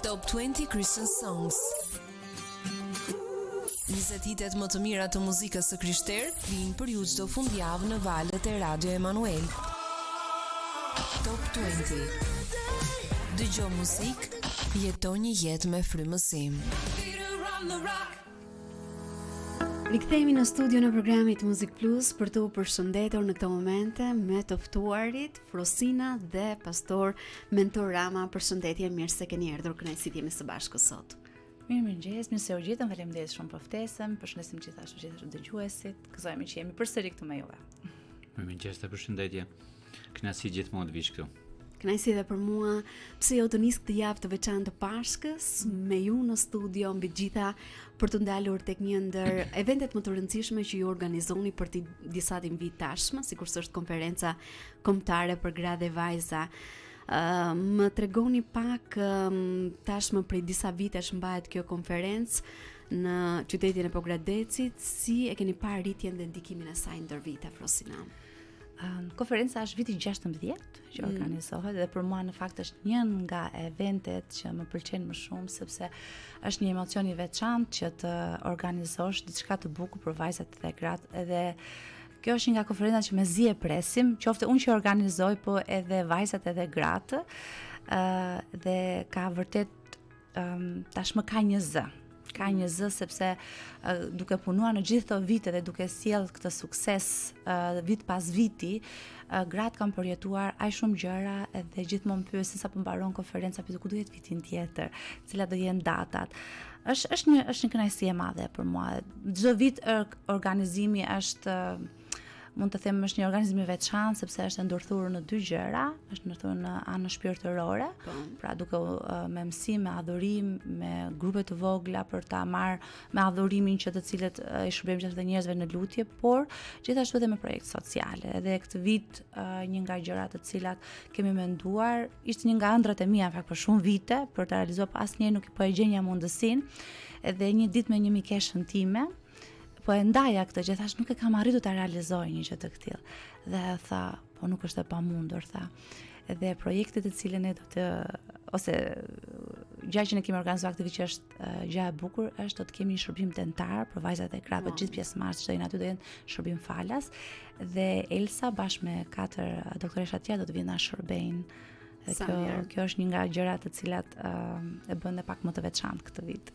Top 20 Christian Songs. 20 hitet më të mira të muzikës së krishterë vijnë për ju çdo fundjavë në valët e Radio Emanuel. Top 20. Dëgjo muzikë, jeto një jetë me frymësim. Rikthehemi në studio në programit Muzik Plus për të përshëndetur në këto momente me të ftuarit Frosina dhe pastor Mentor Rama. Përshëndetje, mirë se keni ardhur, kënaqësi jemi së bashku sot. Mirëmëngjes, mirë se u gjetëm, faleminderit shumë për ftesën, përshëndesim gjithashtu dëgjuesit, gëzojmë që jemi përsëri këtu me juve. Mirëmëngjes dhe përshëndetje, kënaqësi gjithmonë të vish këtu. Kënaqësi edhe për mua, pse jo të nis këtë javë të veçantë të Pashkës me ju në studio mbi gjitha për të ndalur tek një ndër eventet më të rëndësishme që ju organizoni për disa vit tashmë, sikurse është konferenca kombëtare për gra dhe vajza. Më tregoni pak tashmë prej disa vitesh mbahet kjo konferencë në qytetin e Pogradecit, si e keni parë rritjen dhe ndikimin e saj ndër vite, Frosina? Konferenca është viti 16 që organizohet dhe për mua në fakt është një nga eventet që më pëlqen më shumë, sepse është një emocion i veçantë që të organizosh diçka të bukur për vajzat dhe gratë, edhe kjo është nga konferenca që mezi e presim, qoftë unë që organizoj, po edhe vajzat edhe gratë, dhe ka vërtet tashmë ka një zë. Ka një zë sepse duke punuar në gjithë këto vite dhe duke sjell këtë sukses vit pas viti, gratë kanë përjetuar aq shumë gjëra edhe gjithmonë pyesin sa po mbaron konferenca, ku do jetë vitin tjetër, cilat do jenë datat. Është një kënaqësi e madhe për mua. Çdo vit organizimi është, mund të them, është një organizim i veçantë sepse është ndërthurur në dy gjëra, është ndërthurur në anën shpirtërore, pra duke me mësim, me adhurim, me grupe të vogla për ta marrë me adhurimin që të cilët i shërbejmë gjithë të njerëzve në lutje, por gjithashtu edhe me projekte sociale. Edhe këtë vit një nga gjërat të cilat kemi menduar, ishte një nga ëndrat e mia fakt për shumë vite për të realizuar, pas asnjëherë nuk po e gjenja mundësinë, edhe një ditë me një mikeshën time po e ndaja këtë që thash nuk e kam arritur ta realizoj një gjë të tillë. Dhe tha, po nuk është e pamundur, tha. Edhe projektet të cilën ne do të, ose gjë që ne kemi organizuar këtë vit që është gjë e bukur, është do të kemi një shërbim dentar për vajzat e gratë, për gjithë pjesëmarrësit që janë aty do jenë shërbim falas, dhe Elsa bashkë me 4 doktoresha tjerë do të vinë na shërbejnë. Dhe kjo është një nga gjërat të cilat e bën edhe pak më të veçantë këtë vit.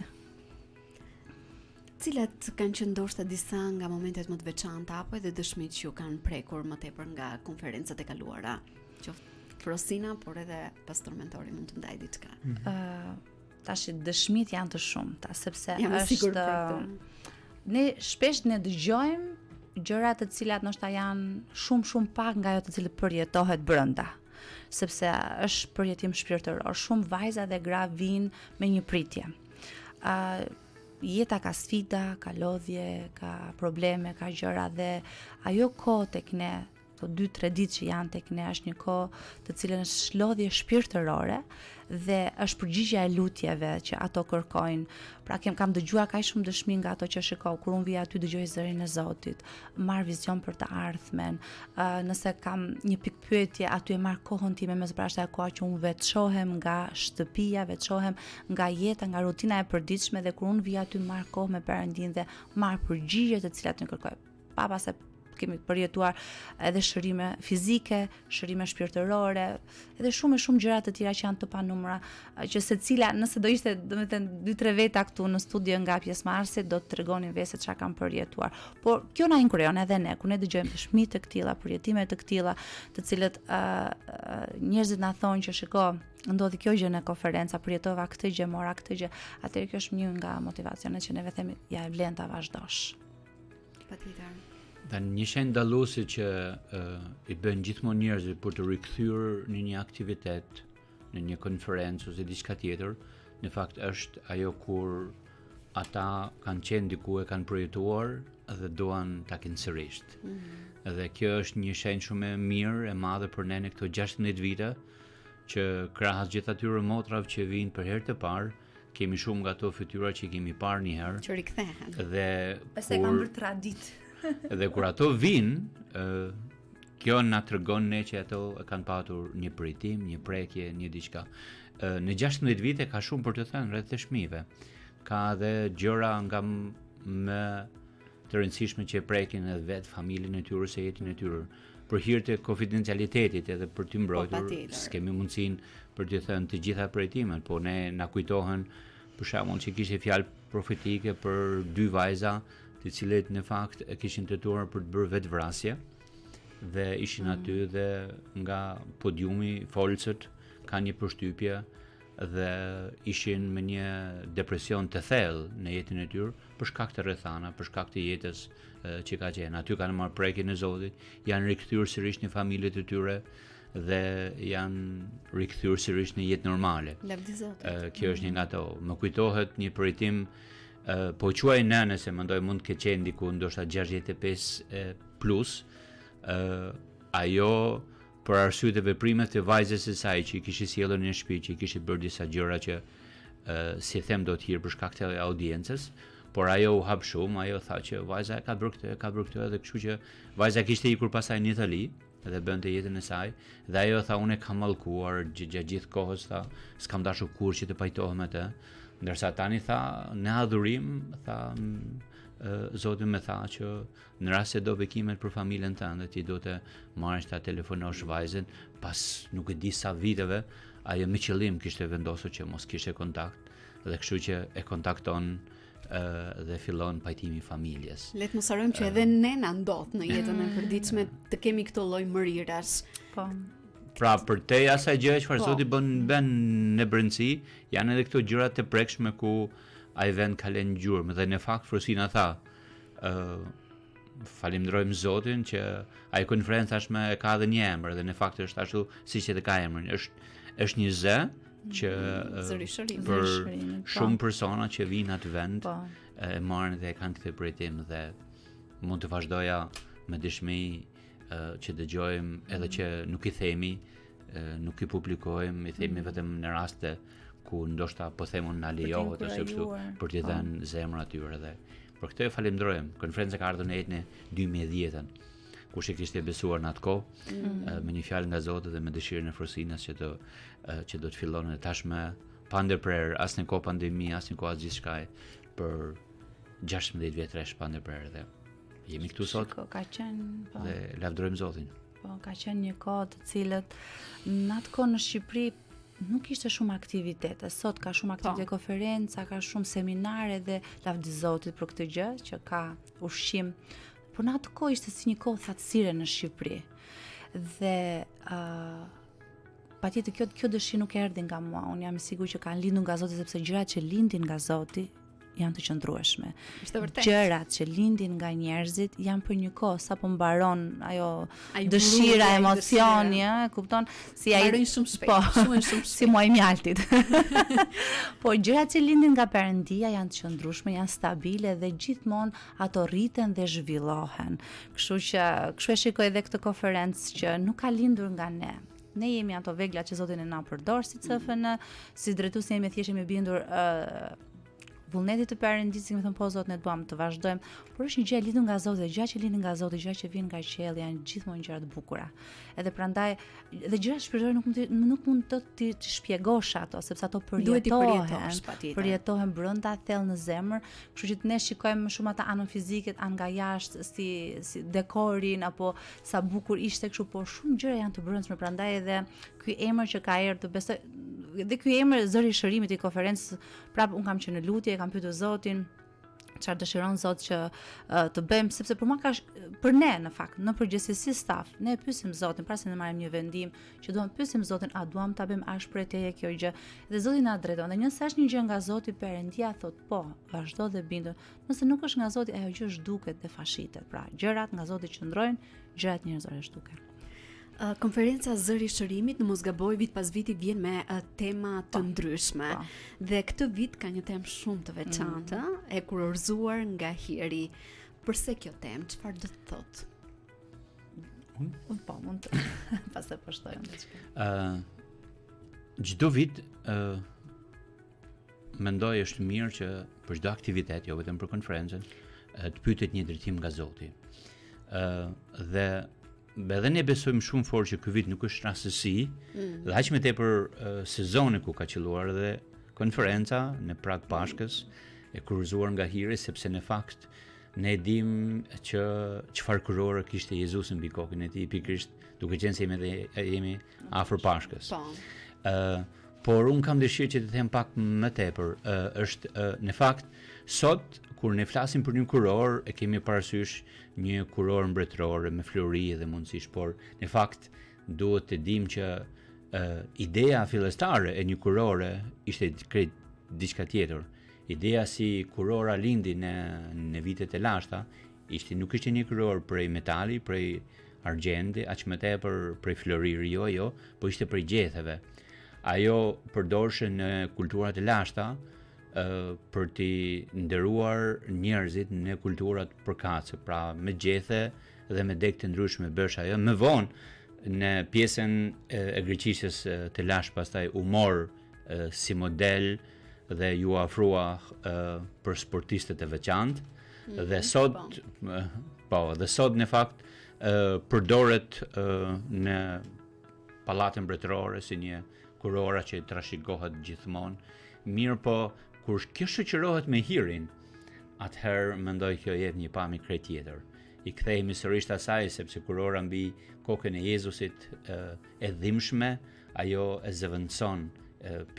Cilat kanë qenë ndoshta disa nga momentet më të veçanta apo edhe dëshmitë që ju kanë prekur më tepër nga konferencat e kaluara? Qoftë Frosina, por edhe pastor Mentori mund të ndaj diçka. Tash dëshmitë janë të shumta, sepse është ne shpesh ne dëgjojmë gjëra të cilat ndoshta janë shumë pak nga ajo të cilët përjetohet brenda. Sepse është përjetim shpirtëror, shumë vajza dhe gra vinë me një pritje. Jeta ka sfida, ka lodhje, ka probleme, ka gjëra, dhe ajo kohë tek ne, të 2-3 ditë që janë tek ne, është një kohë të cilën është lodhje shpirtërore dhe është përgjigjja e lutjeve që ato kërkojnë. Pra kam dëgjuar kaq shumë dëshmi nga ato që shikoj, kur unë vi aty dëgjoj zërin e Zotit, marr vizion për të ardhmen. Nëse kam një pikë pyetje, aty e marr kohën time me zbrashta e koha që unë veçohem nga shtëpia, veçohem nga jeta, nga rutina e përditshme, dhe kur unë vi aty marr kohë me Perëndin dhe marr përgjigje të cilat unë kërkoj. Papas se kemi përjetuar edhe shërime fizike, shërime shpirtërore, edhe shumë gjëra të tjera që janë të panumra, që secila, nëse do ishte, domethënë 2-3 veta këtu në studio nga pjesëmarrësit, do të tregonin vetë se çfarë kanë përjetuar. Por kjo na inkurajon edhe ne, kur ne dëgjojmë dëshmi të këtilla, përjetime të këtilla, të cilët njerëzit na thonë që shiko, ndodhi kjo gjë në konferenca, përjetova këtë gjë, mora këtë gjë, atëherë kjo është një nga motivacionet që neve themi, ja e vlen ta vazhdosh. Patjetër. Dhe një shenjë dalluese që i bën gjithmonë njerëzit për të rikthyer në një aktivitet, në një konferencë ose diçka tjetër, në fakt është ajo kur ata kanë qenë diku, e kanë përjetuar dhe duan ta kenë sërish. Dhe kjo është një shenjë shumë e mirë, e madhe për ne në këto 16 vite, që krahas gjithë atyre motrave që vijnë për herë të parë, kemi shumë nga ato fytyra që kemi parë një herë. Që rikthehen. Dhe pastaj kanë bërë tradit. Dhe kur ato vinë, kjo na tregon ne që ato e kanë patur një pritim, një prekje, një diçka. në 16 vite ka shumë për të thënë rreth të fëmijëve. Ka edhe gjëra nga më të rëndësishme që e prekin edhe vetë familjen e tyre ose jetën e tyre. Për hir të konfidencialitetit edhe për të mbrojtur, s'kemi mundësinë për të thënë të gjitha prej po ne na kujtohen për shembull që kishte fjalë profetike për 2 vajza, të cilët në fakt e kishin tentuar për të bërë vetvrasje dhe ishin aty dhe nga podiumi folcët kanë një përshtypje dhe ishin me një depresion të thellë në jetën e tyre për shkak të rrethana, për shkak të jetës që ka qenë. Aty kanë marrë prekjen e Zotit, janë rikthyer sërish në familjet e tyre dhe janë rikthyer sërish në jetë normale. Lavdi Zotit. Kjo është një nga ato. Më kujtohet një përitim, po quaj nënë se mendoj mund të ketë qenë diku ndoshta 65 plus, ajo për arsye të veprimeve të vajzës së saj që i kishte sjellur në shtëpi, që i kishte bërë disa gjëra që si them do të hir për shkak të audiencës, por ajo u hap shumë, ajo tha që vajza ka bërë këtë edhe kështu që vajza kishte ikur pasaj në Itali dhe bënte jetën e saj dhe ajo tha unë kam mallkuar gjatë gjithë kohës, tha s'kam dashur kurrë që të pajtohem me të, ndërsa tani tha në adhurim tha Zoti më tha që në rast se do bekimet për familjen tënde ti do të marrësh ta telefonosh vajzën pas nuk e di sa viteve, ajo me qëllim kishte vendosur që mos kishte kontakt dhe kështu që e kontakton dhe fillon pajtimi familjes. Le të mos harrojmë që edhe ne na ndodh në jetën e përditshme të kemi këto lloj mërirash. Po. Pra për te asaj gjë çfarë Zoti bën në brendësi, janë edhe këto gjëra të prekshme ku ai vend ka lënë gjurmë dhe në fakt Frosina tha falenderojmë Zotin që ai konferencë tashmë ka edhe një emër dhe në fakt është ashtu siç edhe ka emrin. Është një zë që për shumë persona që vinë atë vend e marrin dhe e kanë këtë pritim dhe mund të vazhdoja me dëshmi që dëgjojmë edhe që nuk i themi, nuk i publikojmë, i themi vetëm në raste ku ndoshta po themun na lejohet ose kështu për t'i dhënë zemra atyre dhe për këtë falenderojmë. Konferenca ka ardhur në jetën e 2010-ën. Kush e kishte besuar në atë kohë me një fjalë nga Zoti dhe me dëshirën e Frosinës që do të fillonë tashmë pa ndërprerje, as në kohë pandemi, as në kohë as gjithçka për 16 vjetësh pa ndërprerje dhe jemi këtu sot. Ka qenë dhe lavdërojmë Zotin. Po, ka qenë një kohë të cilët në atë kohë në Shqipëri nuk ishte shumë aktivitete. Sot ka shumë aktivitete konferenca, ka shumë seminare dhe lavdi Zotit për këtë gjë që ka ushqim. Por në atë kohë ishte si një kohë thatësire në Shqipëri. Dhe patjetër kjo dëshirë nuk erdhi nga mua. Unë jam i sigurt që kanë lindur nga Zoti sepse gjërat që lindin nga Zoti janë të qëndrueshme. Gjërat që lindin nga njerëzit janë për një kohë sapo mbaron ajo dëshira, emocioni, e kupton? Si ai shumë shpejt, si muaj mjaltit. Po gjërat që lindin nga Perëndia janë të qëndrueshme, janë stabile dhe gjithmonë ato rriten dhe zhvillohen. Kështu e shikoj edhe këtë konferencë që nuk ka lindur nga ne. Ne jemi ato vegla që Zoti na përdor si CFN, si drejtues jemi thjesht jemi bindur vullnetit të Perëndisë, më thon po Zot ne duam të vazhdojmë, por është një gjë e lidhur nga Zoti, dhe gjërat që lindin nga Zoti, gjërat që vijnë nga qielli janë gjithmonë gjëra të bukura. Edhe prandaj dhe gjërat shpirtërore nuk mund të shpjegosh ato, sepse ato përjetohen brenda thellë në zemër, kështu që ne shikojmë më shumë ata anën fizike, anë nga jashtë, si dekorin apo sa bukur ishte kështu, por shumë gjëra janë të brendshme, prandaj edhe ky emër që ka erdhur, besoj dhe ky emër zëri i shërimit i konferencës, prapë un kam qenë në lutje, kam pyetur Zotin çfarë dëshiron Zot që të bëjmë, sepse për mua për ne në fakt, në përgjithësi si staf, ne e pyesim Zotin para se ne marrim një vendim, që duam pyesim Zotin a duam ta bëjmë as për teje kjo gjë. Dhe Zoti na drejton. Dhe nëse është një gjë nga Zoti, Perëndia thot po, vazhdo dhe bindur. Nëse nuk është nga Zoti, ajo gjë zhduket dhe fashitet. Pra, gjërat nga Zoti qëndrojnë, gjërat njerëzore zhduken. Konferenca Zëri i Shërimit, në mos gaboj, vit pas viti vjen me tema të ndryshme. Dhe këtë vit ka një temë shumë të veçantë, e kurorzuar nga Hiri. Përse kjo temë? Çfarë do të thotë? Unë po, mund të pastaj po shtojmë diçka. Çdo vit mendoj është mirë që për çdo aktivitet, jo vetëm për konferencën, të pyetet një drejtim nga Zoti. Dhe edhe ne besojmë shumë fort që ky vit nuk është rastësi, dhe aq më tepër sezoni ku ka qelluar dhe konferenca në Prag Pashkës e kurorzuar nga hiri, sepse në fakt ne dim që çfarë kurore kishte Jezusi mbi kokën e tij, pikërisht duke qenë se jemi afër Pashkës. Por unë kam dëshirë që të them pak më tepër, është në fakt sot kur ne flasim për një kuror e kemi parasysh një kuror mbretërore me flori dhe mundësish, por në fakt duhet të dim që ideja fillestare e një kurore ishte krejt diçka tjetër. Ideja si kurora lindi në vitet e lashta nuk ishte një kuror prej metali, prej argjendi, aq më tepër prej floriri, jo, po ishte prej gjetheve. Ajo përdorshë në kulturat e lashta për t'i nderuar njerëzit në kulturat përkatëse, pra me gjethe dhe me degë të ndryshme bësh ajo. Më vonë në pjesën e Greqisë të lashtë pastaj u mor si model dhe ju afrua për sportistët e veçantë dhe sot dhe sot në fakt përdoret në pallatin mbretërore si një kurora që trashëgohet gjithmonë. Mirë po, kur kjo shoqërohet me hirin, atëherë mendoj kjo jep një pamje krejt tjetër. I kthehemi sërish asaj sepse kurora mbi kokën e Jezusit e dhimbshme, ajo e zëvendëson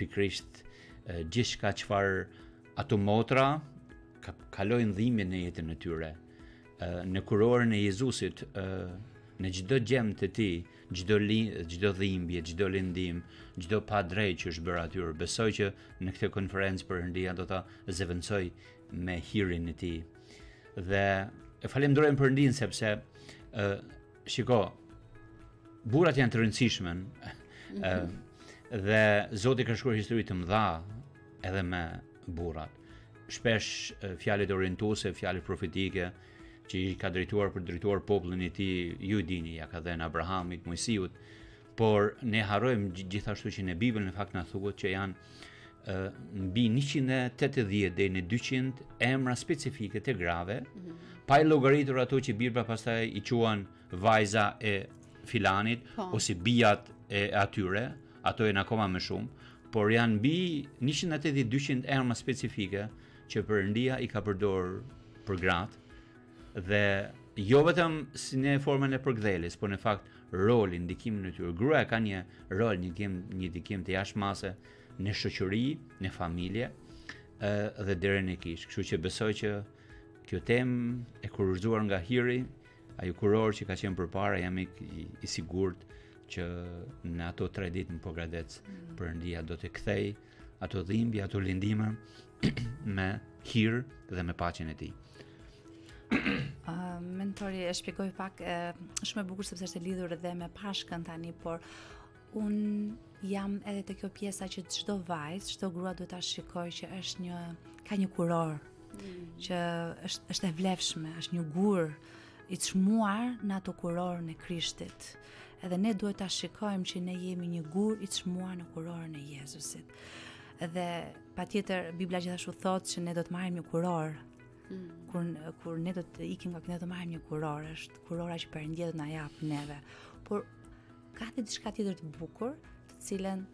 pikërisht gjithçka çfarë ato motra kalojnë dhimbje në jetën e tyre. Në kurorën e Jezusit, në çdo gjem të tij, çdo dhimbje, çdo lindim, çdo padrejtë që është bërë aty, besoj që në këtë konferencë Perëndia do ta zëvendësoj me hirin e tij. Dhe e falenderojmë Perëndin sepse shiko, burrat janë të rëndësishme dhe Zoti ka shkruar histori të mëdha edhe me burrat. Shpesh fjalët orientuese, fjalë profetike që i ka drejtuar popullin e tij, ju dini, ja ka dhënë Abrahamit, Mojsiut, por ne harrojmë gjithashtu që në Bibël në fakt na thuhet që janë mbi 180 deri në 200 emra specifike të grave, pa i llogaritur ato që Bibla pastaj i quajnë vajza e filanit ose bijat e atyre, ato janë akoma më shumë, por janë mbi 180-200 emra specifike që Perëndia i ka përdorur për gratë. Dhe jo vetëm si në formën e përkthjeljes, por në fakt rolin, ndikimin e tyre. Gruaja ka një rol, një ndikim të jashtëmase në shoqëri, në familje dhe deri në kish. Kështu që besoj që kjo temë e kurorzuar nga hiri, ai kuror që ka qenë përpara, jam i sigurt që në ato 3 ditë në Pogradec Perëndia do të kthej ato dhimbje, ato lindime me hir dhe me paqen e tij. Mentori e shpjegoj pak, shumë e bukur sepse është e lidhur edhe me Pashkën tani, por un jam edhe te kjo pjesa që çdo vajzë, çdo grua duhet ta shikojë që është ka një kuror që është e vlefshme, është një gur i çmuar në ato kurorën e Krishtit. Edhe ne duhet ta shikojmë që ne jemi një gur i çmuar në kurorën e Jezusit. Dhe patjetër Bibla gjithashtu thotë që ne do të marrim një kuror. Kur ne do të ikim nga këtu, do marrim një kuror, është kurora që Perëndia do na jap neve. Por ka diçka tjetër të bukur, të cilën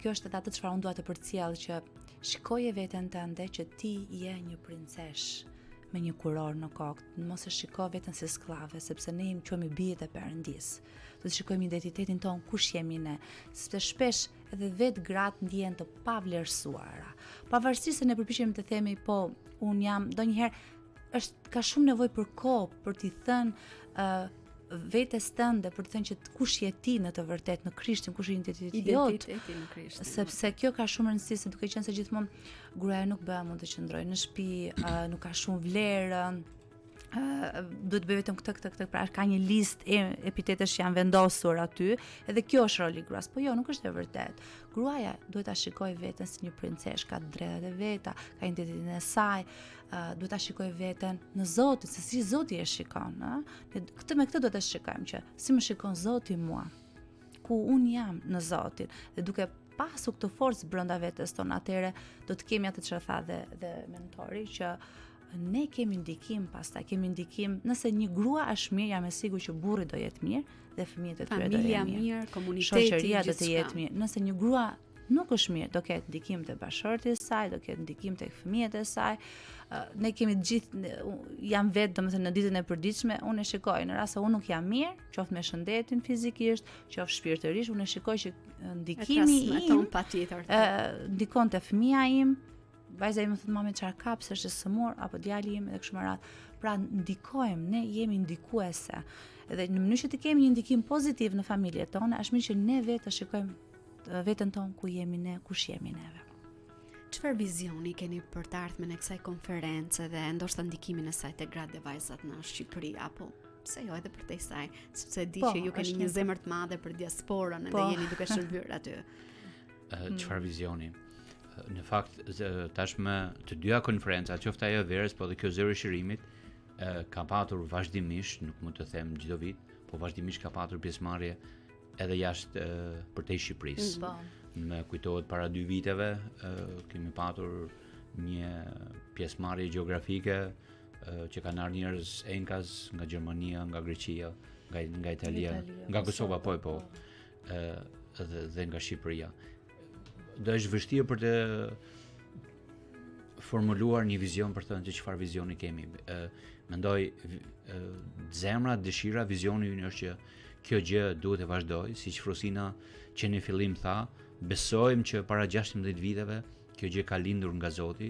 kjo është edhe atë çfarë unë dua të përcjell, që shikoje veten tënde që ti je një princesh me një kuror në kokë. Mos e shiko veten si skllave, sepse ne jemi quhemi bijët e Perëndisë. Do të shikojmë identitetin ton, kush jemi ne, sepse shpesh edhe vetë gratë ndihen të pavlerësuara. Pavarësisht se ne përpiqemi të themi po un jam, ndonjëherë ka shumë nevojë për kohë për t'i thënë vetes tënde, për të thënë që kush je ti në të vërtetë në Krishtin, kush është identiteti jot në Krishtin. Sepse kjo ka shumë rëndësi, se duke qenë se gjithmonë gruaja nuk bëhet mund të qëndrojë në shtëpi, nuk ka shumë vlerë, duhet bëj vetëm këtë, pra ka një listë epitetesh që janë vendosur aty, edhe kjo është roli i gruas. Po jo, nuk është e vërtetë. Gruaja duhet ta shikojë veten si një princesh, ka drejtat e veta, ka identitetin e saj, duhet ta shikojë veten në Zotin, se si Zoti e shikon, ëh? Me këtë duhet të shikojmë që si më shikon Zoti mua, ku un jam në Zotin, dhe duke pasur këtë forcë brenda vetes tonë, atëre do të kemi atë çfarë tha dhe mentori, që ne kemi ndikim, pastaj kemi ndikim, nëse një grua është mirë, jam e sigurt që burri do jetë mirë dhe fëmijët e tyre do Familja jenë mirë. mirë, komuniteti, Shoqëria do të gjithçka. jetë mirë. Nëse një grua nuk është mirë, do ketë ndikim te bashorti i saj, do ketë ndikim tek fëmijët e saj. Ne kemi të gjithë jam vetë domethënë në ditën e përditshme, unë e shikoj në rast se unë nuk jam mirë, qoftë me shëndetin fizikisht, qoftë shpirtërisht, unë e shikoj që ndikimi im patjetër. ndikon te fëmia im, vajza ime thotë mami çfarë ka, pse është e sëmur, apo djali im edhe kështu me radhë. Pra ndikojmë, ne jemi ndikuese. Edhe në mënyrë që të kemi një ndikim pozitiv në familjet tona, është mirë që ne vetë të shikojmë veten tonë ku jemi ne, kush jemi neve. Çfarë vizioni keni për të ardhmen e kësaj konference dhe ndoshta ndikimin e saj te gratë dhe vajzat në Shqipëri apo pse jo edhe për te saj, sepse di që ju keni një zemër të madhe për diasporën dhe jeni duke shërbyer aty. Çfarë vizioni? Në fakt tashmë të dyja konferencat, qoftë ajo verës, po dhe kjo zëri shërimit, ka patur vazhdimisht, nuk mund të them çdo vit, po vazhdimisht ka patur pjesëmarrje edhe jashtë përtej Shqipërisë. Më kujtohet para 2 viteve kemi patur një pjesëmarrje gjeografike që kanë ardhur njerëz enkas nga Gjermania, nga Greqia, nga Italia, nga Kosova, po, dhe nga Shqipëria. Do është vështirë për të formuluar një vizion për të thënë se çfarë vizioni kemi. Mendoj zemra, dëshira, vizioni ynë është që kjo gjë duhet të vazhdojë, siç Frosina që në fillim tha, besojmë që para 16 viteve kjo gjë ka lindur nga Zoti,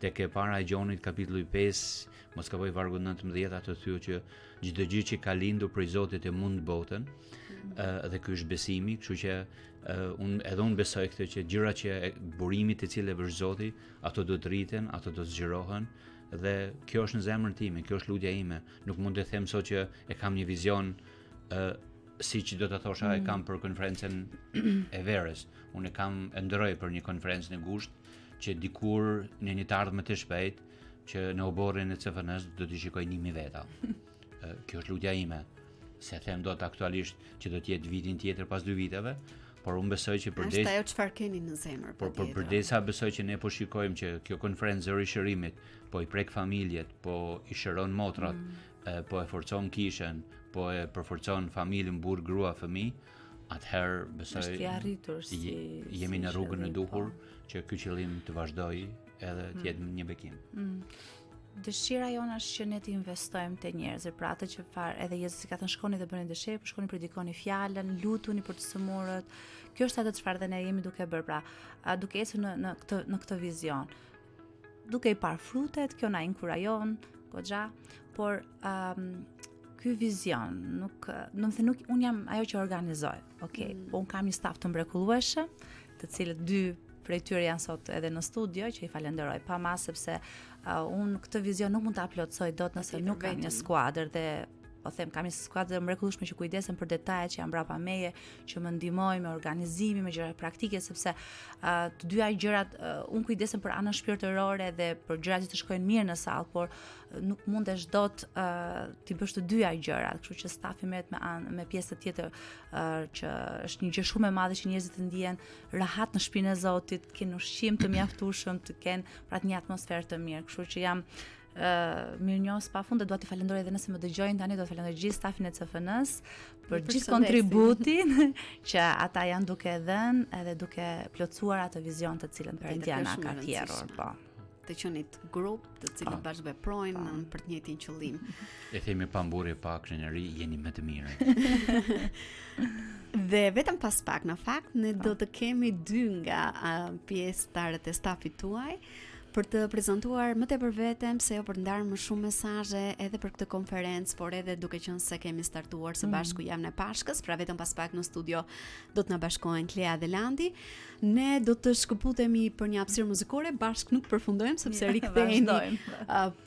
tek e para e Gjonit kapitulli 5, mos ka vargu 19 atë thyu që çdo gjë që ka lindur prej Zotit e mund botën, dhe ky është besimi, kështu që unë besoj këtë që gjërat që burimit të cilëve është Zoti, ato do të rriten, ato do të zgjerohen dhe kjo është në zemrën time, kjo është lutja ime. Nuk mund të them sot që e kam një vizion siç do ta thosha e kam për konferencën e verës. Unë e ndroj për një konferencë në gusht që dikur në një të ardhme të shpejt që në oborrin e CFN-s do të shikoj 1000 veta. Kjo është lutja ime. Se them dot aktualisht që do të jetë vitin tjetër pas 2 viteve, por unë besoj që është ajo çfarë keni në zemër. Por përdesa besoj që ne po shikojmë që kjo konferencë zëri shërimit po i prek familjet, po i shëron motrat, po e forcon kishën, po e përforcon familjen, burr, grua, fëmijë, atëherë besoj është i arritur jemi në rrugën e duhur që ky qëllim të vazhdojë edhe të jetë një bekim. Dëshira jonë është që ne të investojmë te njerëzit, pra atë që edhe Jezusi ka thënë shkoni dhe bëni dëshirë, shkoni predikoni fjalën, lutuni për të sëmurët. Kjo është atë çfarë dhe ne jemi duke bërë, pra duke ecur në këtë vizion. Duke i parë frutet, kjo na inkurajon goxha, por ky vizion nuk unë jam ajo që organizoj. Okej, po unë kam një staf të mrekullueshëm, të cilët 2 prej tyre janë sot edhe në studio, që i falenderoj pa mas, sepse unë këtë vizion nuk mund ta plotësoj dot nëse nuk kam një skuadër dhe po them kam një skuadër mrekullueshme që kujdesen për detajet që janë brapa meje, që më ndihmojnë me organizimin, me gjëra praktike, sepse të dyja gjërat unë kujdesen për anën shpirtërore dhe për gjërat që të shkojnë mirë në sallë, por nuk mundesh dot ti bësh të dyja gjërat, kështu që stafi merret me pjesë tjetër që është një gjë shumë e madhe që njerëzit të ndihen rahat në shtëpinë e Zotit, të kenë ushqim të mjaftueshëm, të kenë pra një atmosferë të mirë, kështu që jam mirënjohës pafund dhe dua t'i falenderoj edhe nëse më dëgjojnë tani, do të falenderoj gjithë stafin e CFN-s për gjithë kontributin që ata janë duke dhënë edhe duke plotësuar atë vizion të cilën Perëndia na ka thjerrur, po. Të qenit grup të cilët bashkëveprojnë për të njëjtin qëllim. E themi pa mburrje pa krenari, jeni më të mirë. Dhe vetëm pas pak, në fakt, ne do të kemi 2 nga pjesëtarët e stafit tuaj për të prezantuar më tepër veten, pse jo për të ndarë më shumë mesazhe edhe për këtë konferencë, por edhe duke qenë se kemi startuar së bashku javën e Pashkës, pra vetëm pas pak në studio do të na bashkohen Klea dhe Landi. Ne do të shkëputemi për një hapësirë muzikore, bashkë nuk përfundojmë sepse rikthehemi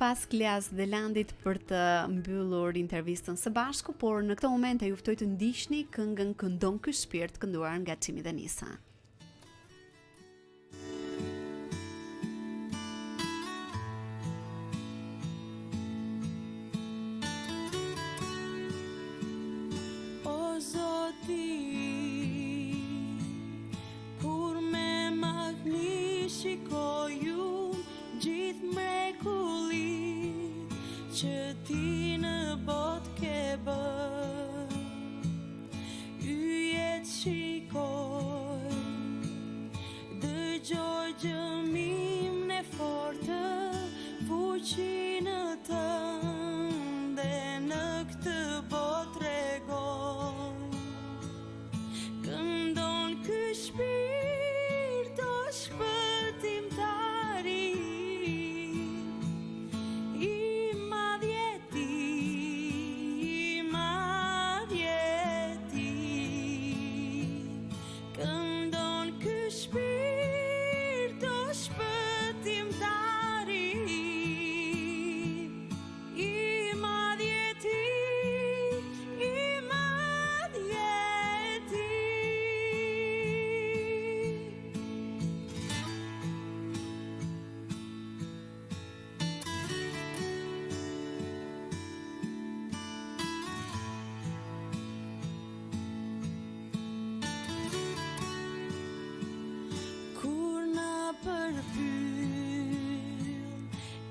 pas Kleas dhe Landit për të mbyllur intervistën së bashku, por në këtë moment e ju ftoj të ndiqni këngën Këndon ky shpirt, kënduar nga Çimi dhe Nisa. Kur me magni shikoju gjithë mrekulli që ti në bot ke bër, yjet shikoj, dëgjoj gjëmim në fortë, fuqinë tënde në këtë bot tregoj. Këndon ky shpirt o shpëtimtari, I madhjeti, këndon ky shpirt o shpëtimtari, I madhjeti. Kur na përpyll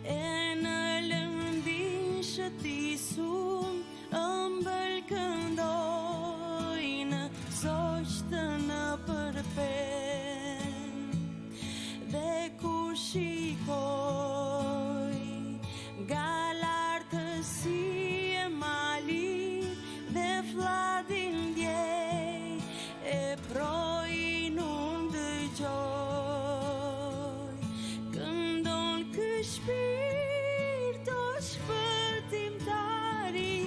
e në lëndin shëtisun, ëmbël këndojnë zoqtë në përpen, dhe kur shikoj nga lartësi e mali dhe fladin djej e projin unë dëgjoj. Këndon ky shpirt o shpëtimtari,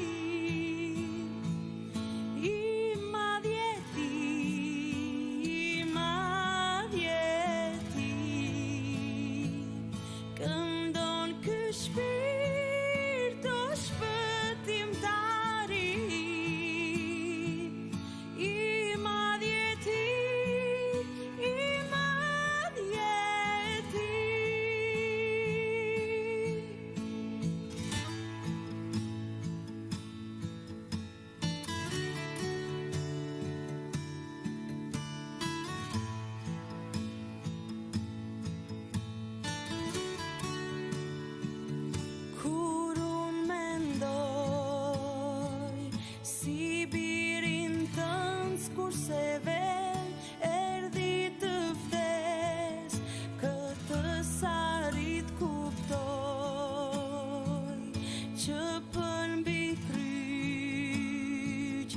I madhjeti, këndon ky shpirt o shpëtimtari, I madhjeti. Kur unë mendoj si birin tënd kurse vel erdhi të vdes, këtë sarit kuptoj që përmbi kryq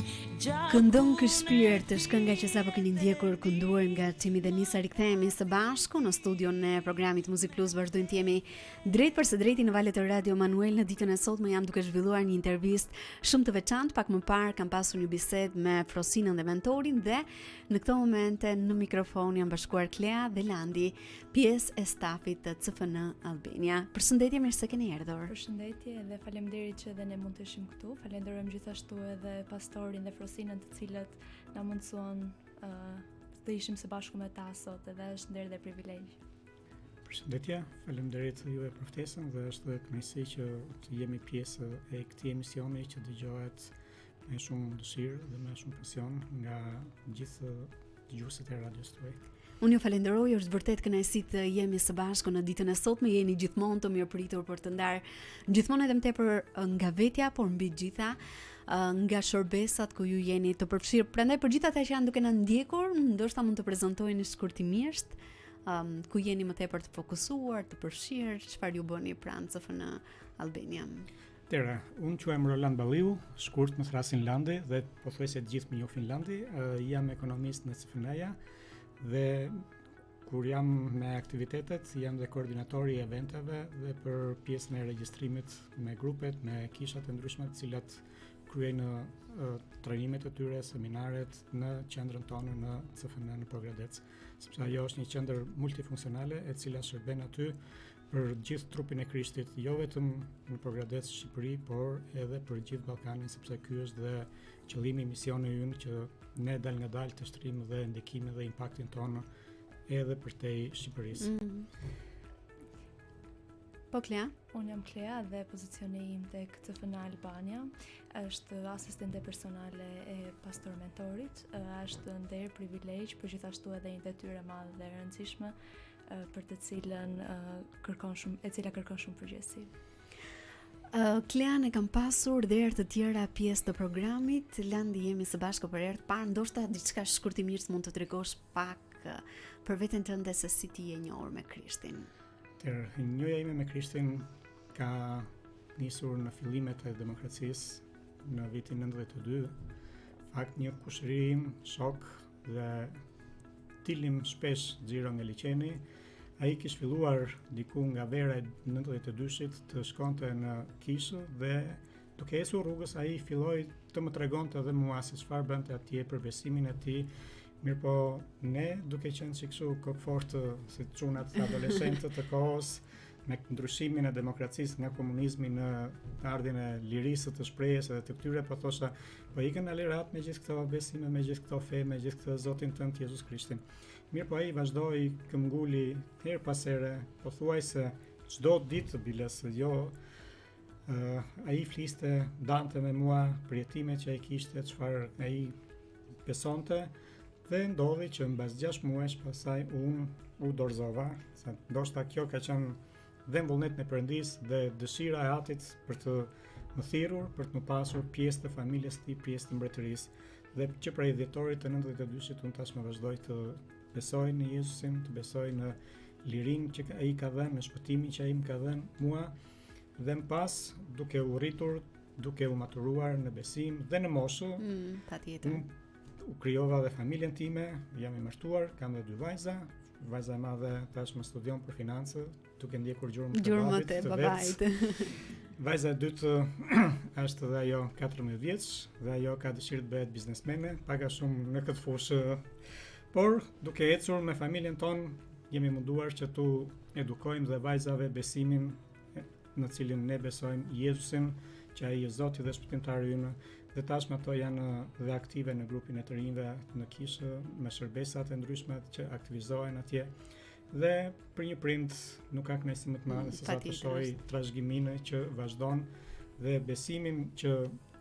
Këndon ky shpirt është kënga që sapo keni ndjekur kënduar nga Timi dhe Nisa. Rikthehemi së bashku në studion e programit Muzik Plus. Vazhdojmë të jemi drejt për së drejti në valët e Radio Emanuel. Në ditën e sotme jam duke zhvilluar një intervistë shumë të veçantë. Pak më parë kam pasur një bisedë me Frosinën dhe mentorin, dhe në këto momente në mikrofon jam bashkuar Klea dhe Landi, pjesë e stafit të CFN Albania. Përshëndetje, mirë se keni erdhur. Përshëndetje dhe faleminderit që edhe ne mund të ishim këtu. Falenderojmë gjithashtu edhe pastorin dhe Frosinën, të cilët na mundsuan të ishim së bashku me ta sot, edhe është nder dhe privilegj. Përshëndetje, faleminderit juve për ftesën, dhe është kënaqësi që të jemi pjesë e këtij emisioni që dëgohet me shumë dëshirë dhe me shumë pasion nga gjithë dëgjuesit e radios tuaj. Unë ju falenderoj, është vërtet kënaqësi të jemi së bashku në ditën e sotme. Jeni gjithmonë të mirëpritur për të ndarë gjithmonë edhe më tepër nga vetja, por mbi gjitha nga shërbesat ku ju jeni të përfshirë. Prandaj për gjithë ata që janë duke na ndjekur, ndoshta mund të prezantojeni shkurtimisht ku jeni më tepër të fokusuar, të përfshirë, çfarë ju bëni pranë CFN Albania. Tëra, unë quhem Roland Balliu, shkurt më thrasin Landi, dhe pothuajse të gjithë më njohin Landi. Jam ekonomist në CFN-ja dhe kur jam me aktivitetet, jam dhe koordinatori i eventeve dhe për pjesën e regjistrimit me grupet, me kishat e ndryshme të cilat kryejnë trajnimet e tyre, seminaret në qendrën tonë në CFN në Progradec, sepse ajo është një qendër multifunksionale e cila shërben aty për gjithë trupin e Krishtit, jo vetëm në Progradec Shqipëri, por edhe për gjithë Ballkanin, sepse ky është dhe qëllimi i misionit ynë, që ne dal nga dal të shtrim dhe ndikimin dhe impaktin tonë edhe për te Shqipërisë. Po Klea? Unë jam Klea dhe pozicioni im tek CFN Albania është asistente personale e pastor mentorit. Është nder privilegj, por gjithashtu edhe një detyrë e madhe dhe e rëndësishme për të cilën kërkon shumë përgjegjësi. Klean e kam pasur dhe herë të tjera pjesë të programit. Landi, jemi së bashku për herë të parë, ndoshta diçka shkurtimisht mund të tregosh pak për veten tënde se si ti je njohur me Krishtin. Njohja ime me Krishtin ka nisur në fillimet e demokracisë në vitin 92. Fakt një kushërim, shok dhe tilim shpesh xhiro nga liçeni. Ai kishte filluar diku nga vera e 92-shit të shkonte në kishë dhe duke ecur rrugës ai filloi të më tregonte edhe mua se çfarë bënte atje për besimin e tij. Mirë po ne duke qenë si kështu kokfort si çunat adoleshentë të kohës me ndryshimin e demokracisë nga komunizmi në ardhin e lirisë të shprehjes edhe të këtyre, po thosha, po ikën alerat me gjithë këto besime, me gjithë këto fe, me gjithë këtë Zotin tënd Jezus Krishtin. Mirë po ai vazhdoi këmbguli her pas here, pothuajse çdo ditë të bilës, jo ai fliste, dante me mua për jetimet që ai kishte, çfarë ai besonte, dhe ndodhi që mbas 6 muajsh pasaj unë u dorëzova, se ndoshta kjo ka qenë dhe vullnet në Perëndis dhe dëshira e Atit për të më thirrur, për të më pasur pjesë të familjes së tij, pjesë të mbretërisë. Dhe që prej dhjetorit të 92-shit unë tashmë vazhdoj të besoj në Jezusin, të besoj në lirinë që ai ka dhënë, në shpëtimin që ai më ka dhënë mua, dhe më pas duke u rritur, duke u maturuar në besim dhe në moshë, Patjetër. U krijova dhe familjen time, jam i martuar, kam dhe 2 vajza. Vajza e madhe tashmë studion për financë, duke ndjekur gjurmët e babait. Vajza e dytë është dhe ajo 14 vjeç dhe ajo ka dëshirë të bëhet biznesmene, pak a shumë në këtë fushë. Por duke ecur me familjen tonë, jemi munduar që tu edukojmë dhe vajzave besimin në cilin ne besojmë, Jezusin, që ai është Zoti dhe shpëtimtari ynë. Dhe tashmë ato janë dhe aktive në grupin e të rinjve në kishë, me shërbesat e ndryshme që aktivizohen atje. Dhe për një prind nuk ka kënaqësi më të madhe se sa të shohë trashëgiminë që vazhdon dhe besimin që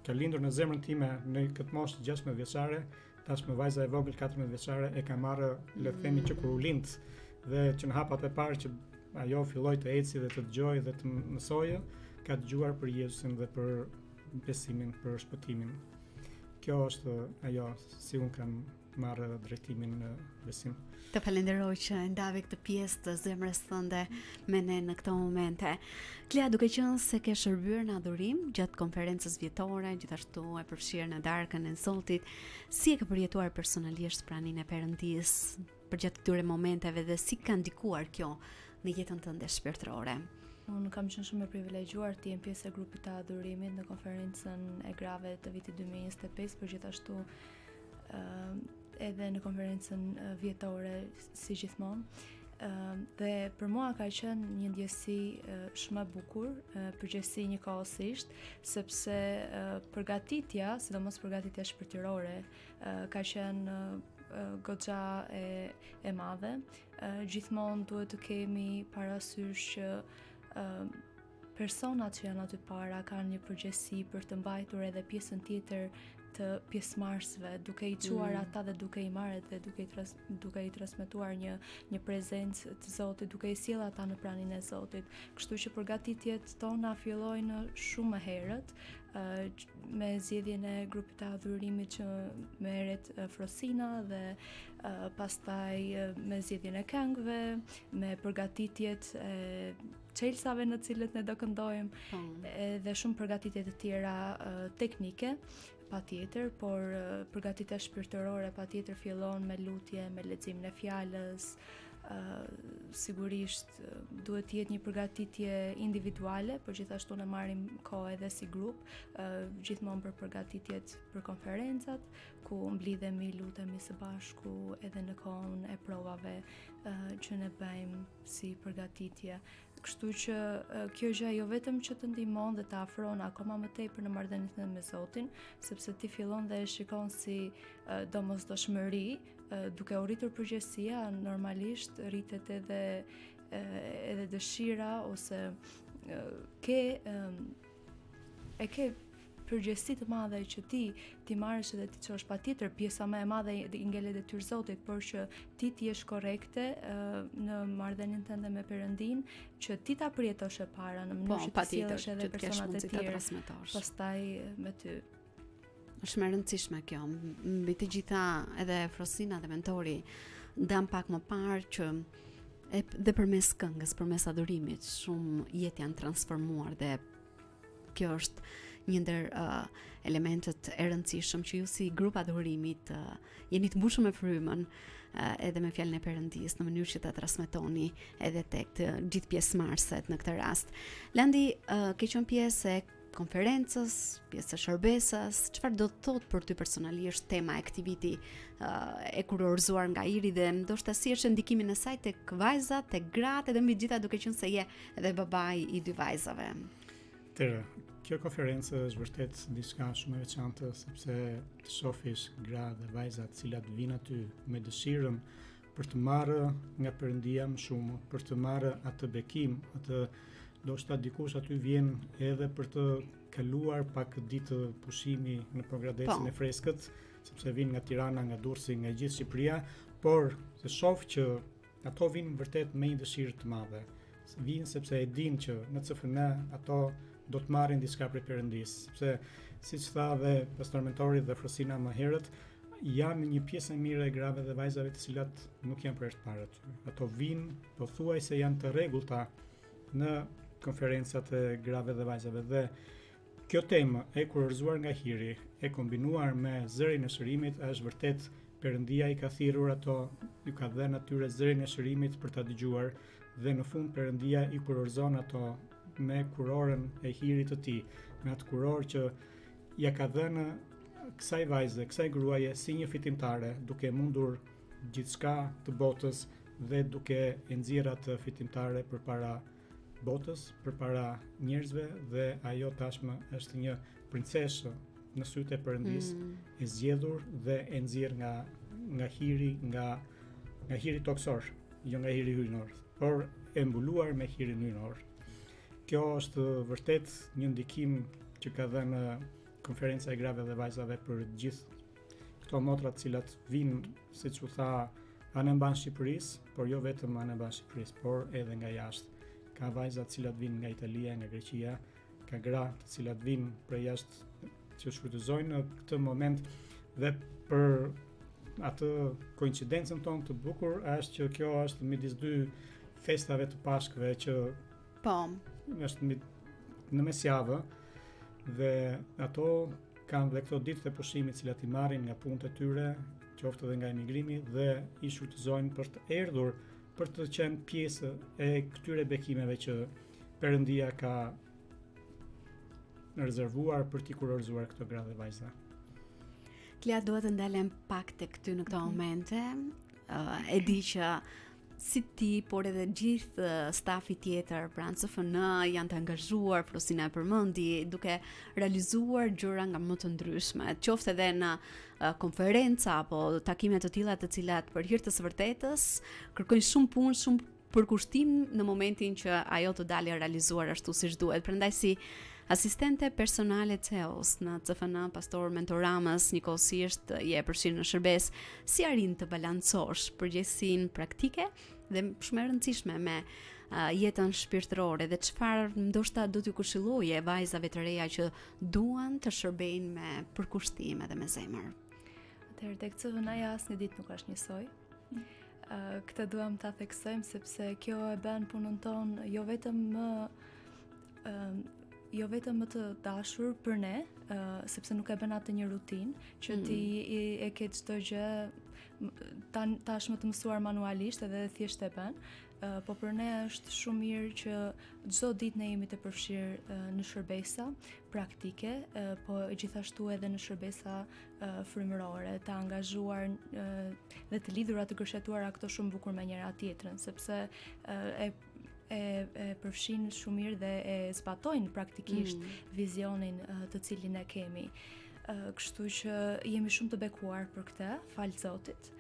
ka lindur në zemrën time në këtë moshë 16 vjeçare, tashmë vajza e vogël 14 vjeçare e ka marrë, le të themi, që kur u lind dhe që në hapat e parë që ajo filloi të eci dhe të dëgjojë dhe të mësojë, ka dëgjuar për Jezusin dhe për besimin, për shpëtimin. Kjo është ajo si unë kam marrë drejtimin në besim. Të falenderoj që ndave këtë pjesë të zemrës tënde me ne në këto momente. Klea, duke qenë se ke shërbyer në adhurim gjatë konferencës vjetore, gjithashtu e përfshirë në darkën e Zotit, si e ke përjetuar personalisht praninë e Perëndis përgjatë këtyre momenteve dhe si ka ndikuar kjo në jetën tënde shpirtërore? Unë kam qenë shumë e privilegjuar të jem pjesë e grupit të adhurimit në konferencën e grave të vitit 2025, por gjithashtu edhe në konferencën vjetore si gjithmonë. Dhe për mua ka qenë një ndjesi shumë e bukur, përgjithësi njëkohësisht, sepse përgatitja, sidomos përgatitja shpirtërore, ka qenë goxha e madhe. Gjithmonë duhet të kemi parasysh që personat që janë aty para kanë një përgjegjësi për të mbajtur edhe pjesën tjetër të pjesëmarrësve, duke i çuar ata dhe duke i marrë dhe duke i transmetuar një prezencë të Zotit, duke i sjellë ata në praninë e Zotit. Kështu që përgatitjet tona fillojnë shumë më herët, me zgjedhjen e grupit të adhurimit që merret Frosina dhe pastaj me zgjedhjen e këngëve, me përgatitjet e çelsave në cilët ne do këndojmë, edhe shumë përgatitje të tjera teknike, patjetër, por përgatitja shpirtërore patjetër fillon me lutje, me leximin e fjalës. Sigurisht duhet të jetë një përgatitje individuale, por gjithashtu ne marrim kohë edhe si grup, gjithmonë për përgatitjet për konferencat, ku mblidhemi, lutemi së bashku edhe në kohën e provave që ne bëjmë si përgatitje. Kështu që kjo gjë jo vetëm që të ndihmon dhe të afron akoma më tepër në marrëdhënien me Zotin, sepse ti fillon dhe e shikon si domosdoshmëri, duke u rritur përgjegjësia, normalisht rritet edhe dëshira ose ke përgjegjësi të madhe që ti marrësh edhe ti çosh patjetër pjesa më e madhe i ngelet detyrë Zotit, por që ti jesh korrekte në marrëdhënien tënde me Perëndin, që ti ta përjetosh e para në mënyrë që të sjellësh edhe personat e tjerë pastaj me ty. Është më e rëndësishme kjo. Mbi të gjitha edhe Frosina dhe mentori ndam pak më parë që dhe përmes këngës, përmes adhurimit, shumë jetë janë transformuar dhe kjo është një ndër elementet e rëndësishëm që ju si grup adhurimit jeni të mbushur me frymën edhe me fjalën e Perëndis në mënyrë që ta transmetoni edhe tek të gjithë pjesëmarrësit në këtë rast. Landi, ke qenë pjesë e konferencës, pjesë e shërbesës, çfarë do të thotë për ty personalisht tema e aktiviti e kurorzuar nga Iri dhe ndoshta si është ndikimin e saj tek vajzat, tek gratë dhe mbi gjitha duke qenë se je edhe babai i 2 vajzave. Kjo konferencë është vërtet diçka shumë e veçantë sepse të shofish gra dhe vajza të cilat vinë aty me dëshirën për të marrë nga Perëndia më shumë, për të marrë atë bekim, atë ndoshta dikush aty vjen edhe për të kaluar pak ditë pushimi në Progradecin e freskët, sepse vinë nga Tirana, nga Durrësi, nga gjithë Shqipëria, por se shoh që ato vinë vërtet me një dëshirë të madhe. Vinë sepse e dinë që në CFN ato do të marrin diçka prej Perëndisë, sepse siç tha dhe pastor mentori dhe Frosina më herët, janë një pjesë e mirë e grave dhe vajzave të cilat nuk janë për të parë aty. Ato vinë, pothuajse janë të rregullta në konferencat e grave dhe vajzave dhe kjo temë e kurorzuar nga Hiri, e kombinuar me zërin e shërimit, është vërtet Perëndia i ka thirrur ato, ju ka dhënë atyre zërin e shërimit për ta dëgjuar dhe në fund Perëndia i kurorzon ato me kurorën e Hirit të tij, me atë kuror që ja ka dhënë kësaj vajze, kësaj gruaje si një fitimtare, duke mundur gjithçka të botës dhe duke e nxjerrë atë fitimtare përpara botës, përpara njerëzve dhe ajo tashmë është një princeshë në sytë e Perëndisë, e zgjedhur dhe e nxjerr nga hiri, nga hiri toksor, jo nga hiri hyjnor, por e mbuluar me hirin hyjnor. Kjo është vërtet një ndikim që ka dhënë konferenca e grave dhe vajzave për gjithë këto motra të cilat vinë, siç u tha, anë mban Shqipërisë, por jo vetëm anë mban Shqipërisë, por edhe nga jashtë. Ka vajza të cilat vinë nga Italia, nga Greqia, ka gra të cilat vinë prej jashtë që shfrytëzojnë në këtë moment dhe për atë koincidencën tonë të bukur është që kjo është midis 2 festave të Pashkëve që është në mesjavë dhe ato kanë dhe këto ditë të pushimit cilat i marrin nga punët e tyre, qoftë edhe nga emigrimi dhe i shfrytëzojnë për të erdhur për të qenë pjesë e këtyre bekimeve që Perëndia ka rezervuar për t'i kurorzuar këto gra dhe vajza. Klia, duhet të ndalem pak tek ty në këto momente. E di që si ti, por edhe gjithë stafi tjetër pranë CFN janë të angazhuar, Frosina e përmendi, duke realizuar gjëra nga më të ndryshme, qoftë edhe në konferenca apo takime të tilla të cilat për hir të së vërtetës kërkojnë shumë punë, shumë përkushtim në momentin që ajo të dalë realizuar ashtu siç duhet. Prandaj si asistente personale CEOs në CFN, pastor mentoramës, njëkohësisht je përfshirë në shërbes, si arrin të balancosh përgjegjësinë praktike dhe shumë e rëndësishme me jetën shpirtërore dhe çfarë ndoshta do t'ju këshilloje vajzave të reja që duan të shërbejnë me përkushtim edhe me zemër? Atëherë tek CFN-ja asnjë ditë nuk është njësoj. Këtë duam ta theksojmë sepse kjo e bën punën tonë jo vetëm më të dashur për ne, sepse nuk e bën atë një rutinë që ti e ke çdo gjë tashmë të mësuar manualisht edhe thjesht e bën, po për ne është shumë mirë që çdo ditë ne jemi të përfshirë në shërbesa praktike, po gjithashtu edhe në shërbesa frymërore, të angazhuar dhe të lidhura, të gërshetuara këto shumë bukur me njëra tjetrën, sepse e përfshin shumë mirë dhe e zbatojnë praktikisht vizionin të cilin e kemi. Kështu që jemi shumë të bekuar për këtë, falë Zotit.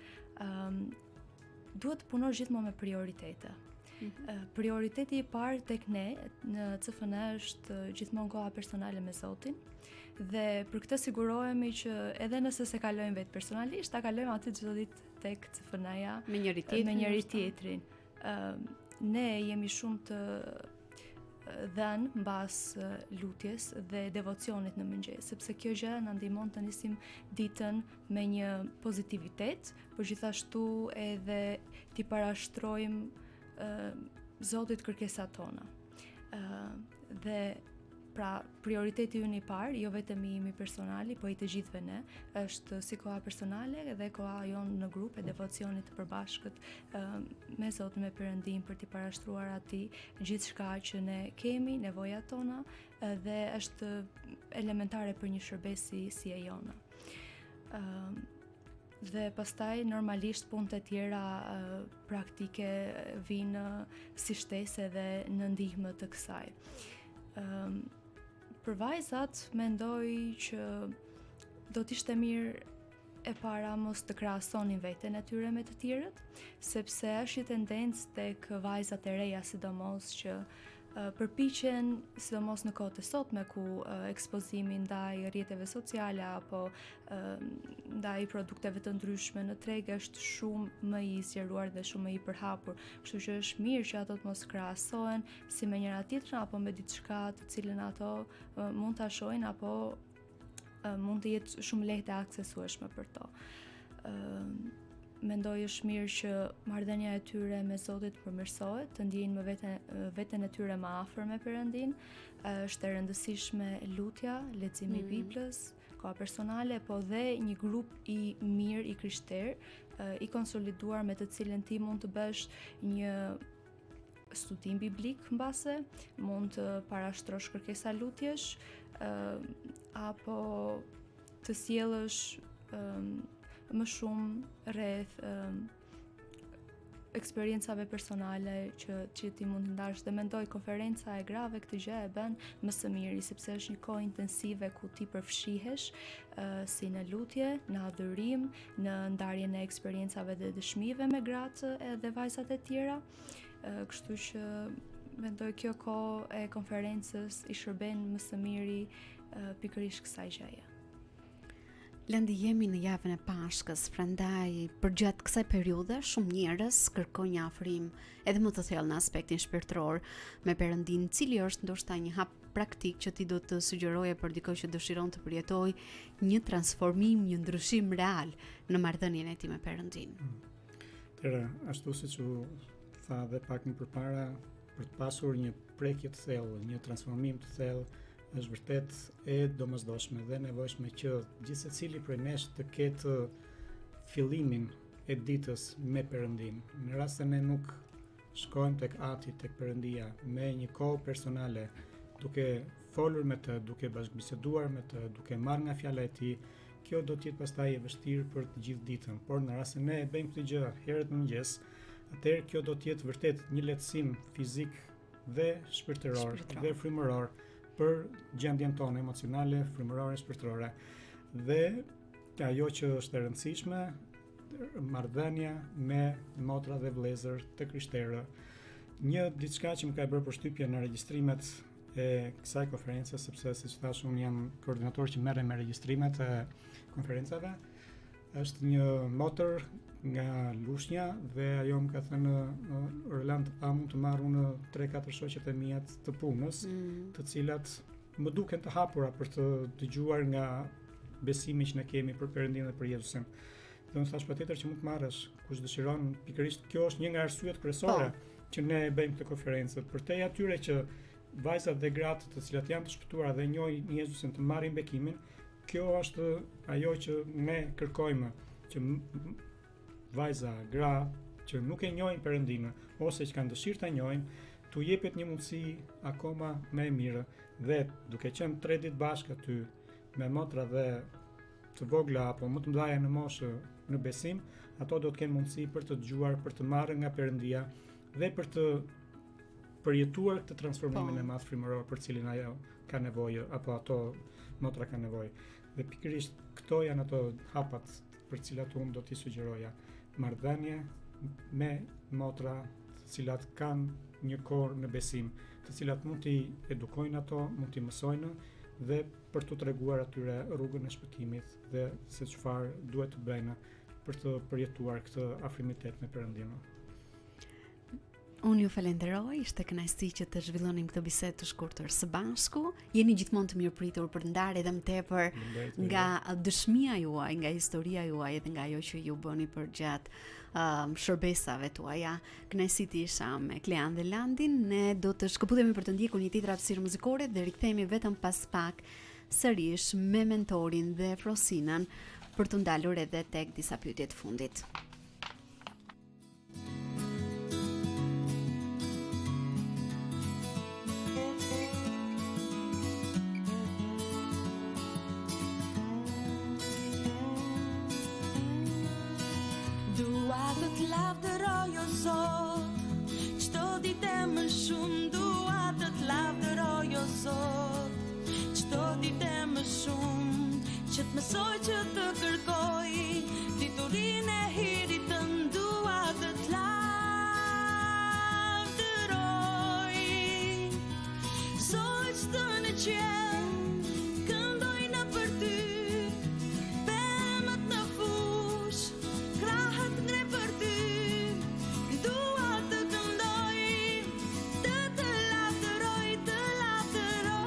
Duhet të punosh gjithmonë me prioritete. Prioriteti i parë tek ne në CFN është gjithmonë koha personale me Zotin. Dhe për këtë sigurohemi që edhe nëse se kalojmë vetë personalisht, ta kalojmë aty çdo ditë tek CFN-ja Me njëri tjetrin. Ne jemi shumë të dhënë mbas lutjes dhe devocionit në mëngjes, sepse kjo gjë na ndihmon të nisim ditën me një pozitivitet, por gjithashtu edhe t'i parashtrojmë Zotit kërkesat tona. Dhe pra prioriteti ynë i parë, jo vetëm i imi personali, po i të gjithëve ne, është si koha personale dhe koha jonë në grup e devocionit të përbashkët me Zotin, me Perëndin, për t'i parashtruar atij gjithçka që ne kemi, nevojat tona, dhe është elementare për një shërbes si e jona. Dhe pastaj normalisht punët e tjera praktike vinë si shtesë dhe në ndihmë të kësaj. Për vajzat mendoj që do t'ishte mirë e para mos të krahasonin veten e tyre me të tjerët, sepse është një tendencë tek vajzat e reja sidomos që përpiqen, sidomos në kohët e sotme ku ekspozimi ndaj rrjeteve sociale apo ndaj produkteve të ndryshme në treg është shumë më i zgjeruar dhe shumë më i përhapur. Kështu që është mirë që ato të mos krahasohen si me njëra tjetrën apo me diçka të cilën ato mund ta shohin apo mund të jetë shumë lehtë e aksesueshme për to. Mendoj është mirë që marrëdhënia e tyre me Zotin të përmirësohet, të ndjejnë më veten e tyre më afër me Perëndin. Është e rëndësishme lutja, leximi i Biblës, koha personale, po dhe një grup i mirë i krishterë, i konsoliduar me të cilën ti mund të bësh një studim biblik mbase, mund të parashtrosh kërkesa lutjesh, apo të sjellësh më shumë rreth eksperiencave personale që ti mund të ndash, dhe mendoj konferenca e grave këtë gjë e bën më së miri, sepse është një kohë intensive ku ti përfshihesh si në lutje, në adhurim, në ndarjen e eksperiencave dhe dëshmive me gratë dhe vajzat e tjera. Kështu që mendoj kjo kohë e konferencës i shërben më së miri pikërisht kësaj gjëje. Landi, jemi në javën e Pashkës, prandaj përgjatë kësaj periudhe shumë njerëz kërkojnë një afërim edhe më të thellë në aspektin shpirtëror me Perëndin, cili është ndoshta një hap praktik që ti do të sugjeroje për dikoj që dëshiron të përjetojë një transformim, një ndryshim real në marrëdhënien e tij me Perëndin. Ashtu siç u tha dhe pak më përpara, për të pasur një prekje të thellë, një transformim të thellë, është vërtet e domosdoshme dhe nevojshme që gjithë secili prej nesh të ketë fillimin e ditës me Perëndin. Në rast se ne nuk shkojmë tek Ati, tek Perëndia me një kohë personale, duke folur me të, duke bashkëbiseduar me të, duke marrë nga fjala e tij, kjo do të jetë pastaj e vështirë për të gjithë ditën. Por në rast se ne e bëjmë këtë gjë herët në mëngjes, atëherë kjo do të jetë vërtet një lehtësim fizik dhe shpirtëror dhe frymëror për gjendjen tonë emocionale, frymërore, shpirtërore. Dhe ajo që është e rëndësishme, marrëdhënia me motra dhe vëllezër të krishterë. Një diçka që më ka bërë përshtypje në regjistrimet e kësaj konference, sepse siç thash unë jam koordinator që merrem me regjistrimet e konferencave, është një motër nga Lushnja dhe ajo më ka thënë Roland, a mund të marr unë 3-4 shoqet e mia të punës, të cilat më duken të hapura për të dëgjuar nga besimi që ne kemi për Perëndin dhe për Jezusin. Dhe unë thash patjetër që mund të marrësh, kush dëshiron, pikërisht kjo është një nga arsyet kryesore që ne bëjmë këtë konferencë, për te atyre që vajzat dhe gratë të cilat janë të shpëtuara dhe njohin Jezusin të marrin bekimin. Kjo është ajo që ne kërkojmë, që vajza, gra që nuk e njohin Perëndin ose që kanë dëshirë ta njohin, t'u jepet një mundësi akoma më e mirë, dhe duke qenë 3 ditë bashkë aty me motra dhe të vogla apo më të mëdha në moshë në besim, ato do të kenë mundësi për të dëgjuar, për të marrë nga Perëndia dhe për të përjetuar këtë transformimin e madh frymëror për cilin ajo ka nevojë apo ato motra kanë nevojë. Dhe pikërisht këto janë ato hapat për cilat unë do t'i sugjeroja. Marrëdhënie me motra të cilat kanë një kohë në besim, të cilat mund t'i edukojnë ato, mund t'i mësojnë dhe për t'u treguar atyre rrugën e shpëtimit dhe se çfarë duhet të bëjnë për të përjetuar këtë afrimitet me Perëndinë. Unë ju falenderoj, ishte kënaqësi që të zhvillonim këtë bisedë të shkurtër së bashku. Jeni gjithmonë të mirëpritur për ndarë edhe më tepër nga dëshmia juaj, nga historia juaj dhe nga ajo që ju bëni për gjatë shërbesave tuaja. Kënaqësi të isha me Klean dhe Landin. Ne do të shkëputemi për të ndjekur një tjetër hapësirë muzikore dhe rikthehemi vetëm pas pak sërish me mentorin dhe Frosinën për të ndalur edhe tek disa pyetje të fundit. Dua të t'lavdëroj o Zot, çdo ditë më shumë. Dua të t'lavdëroj o Zot, çdo ditë më shumë. Që të mësoj që të kërkoj diturinë e hirit tënd. Dua të t'lavdëroj Zot, çdo në qiell këndoj në për ty. Pemët në fush, krahët ngre për ty. Dua të këndoj, të lavdëroj, të lavdëroj.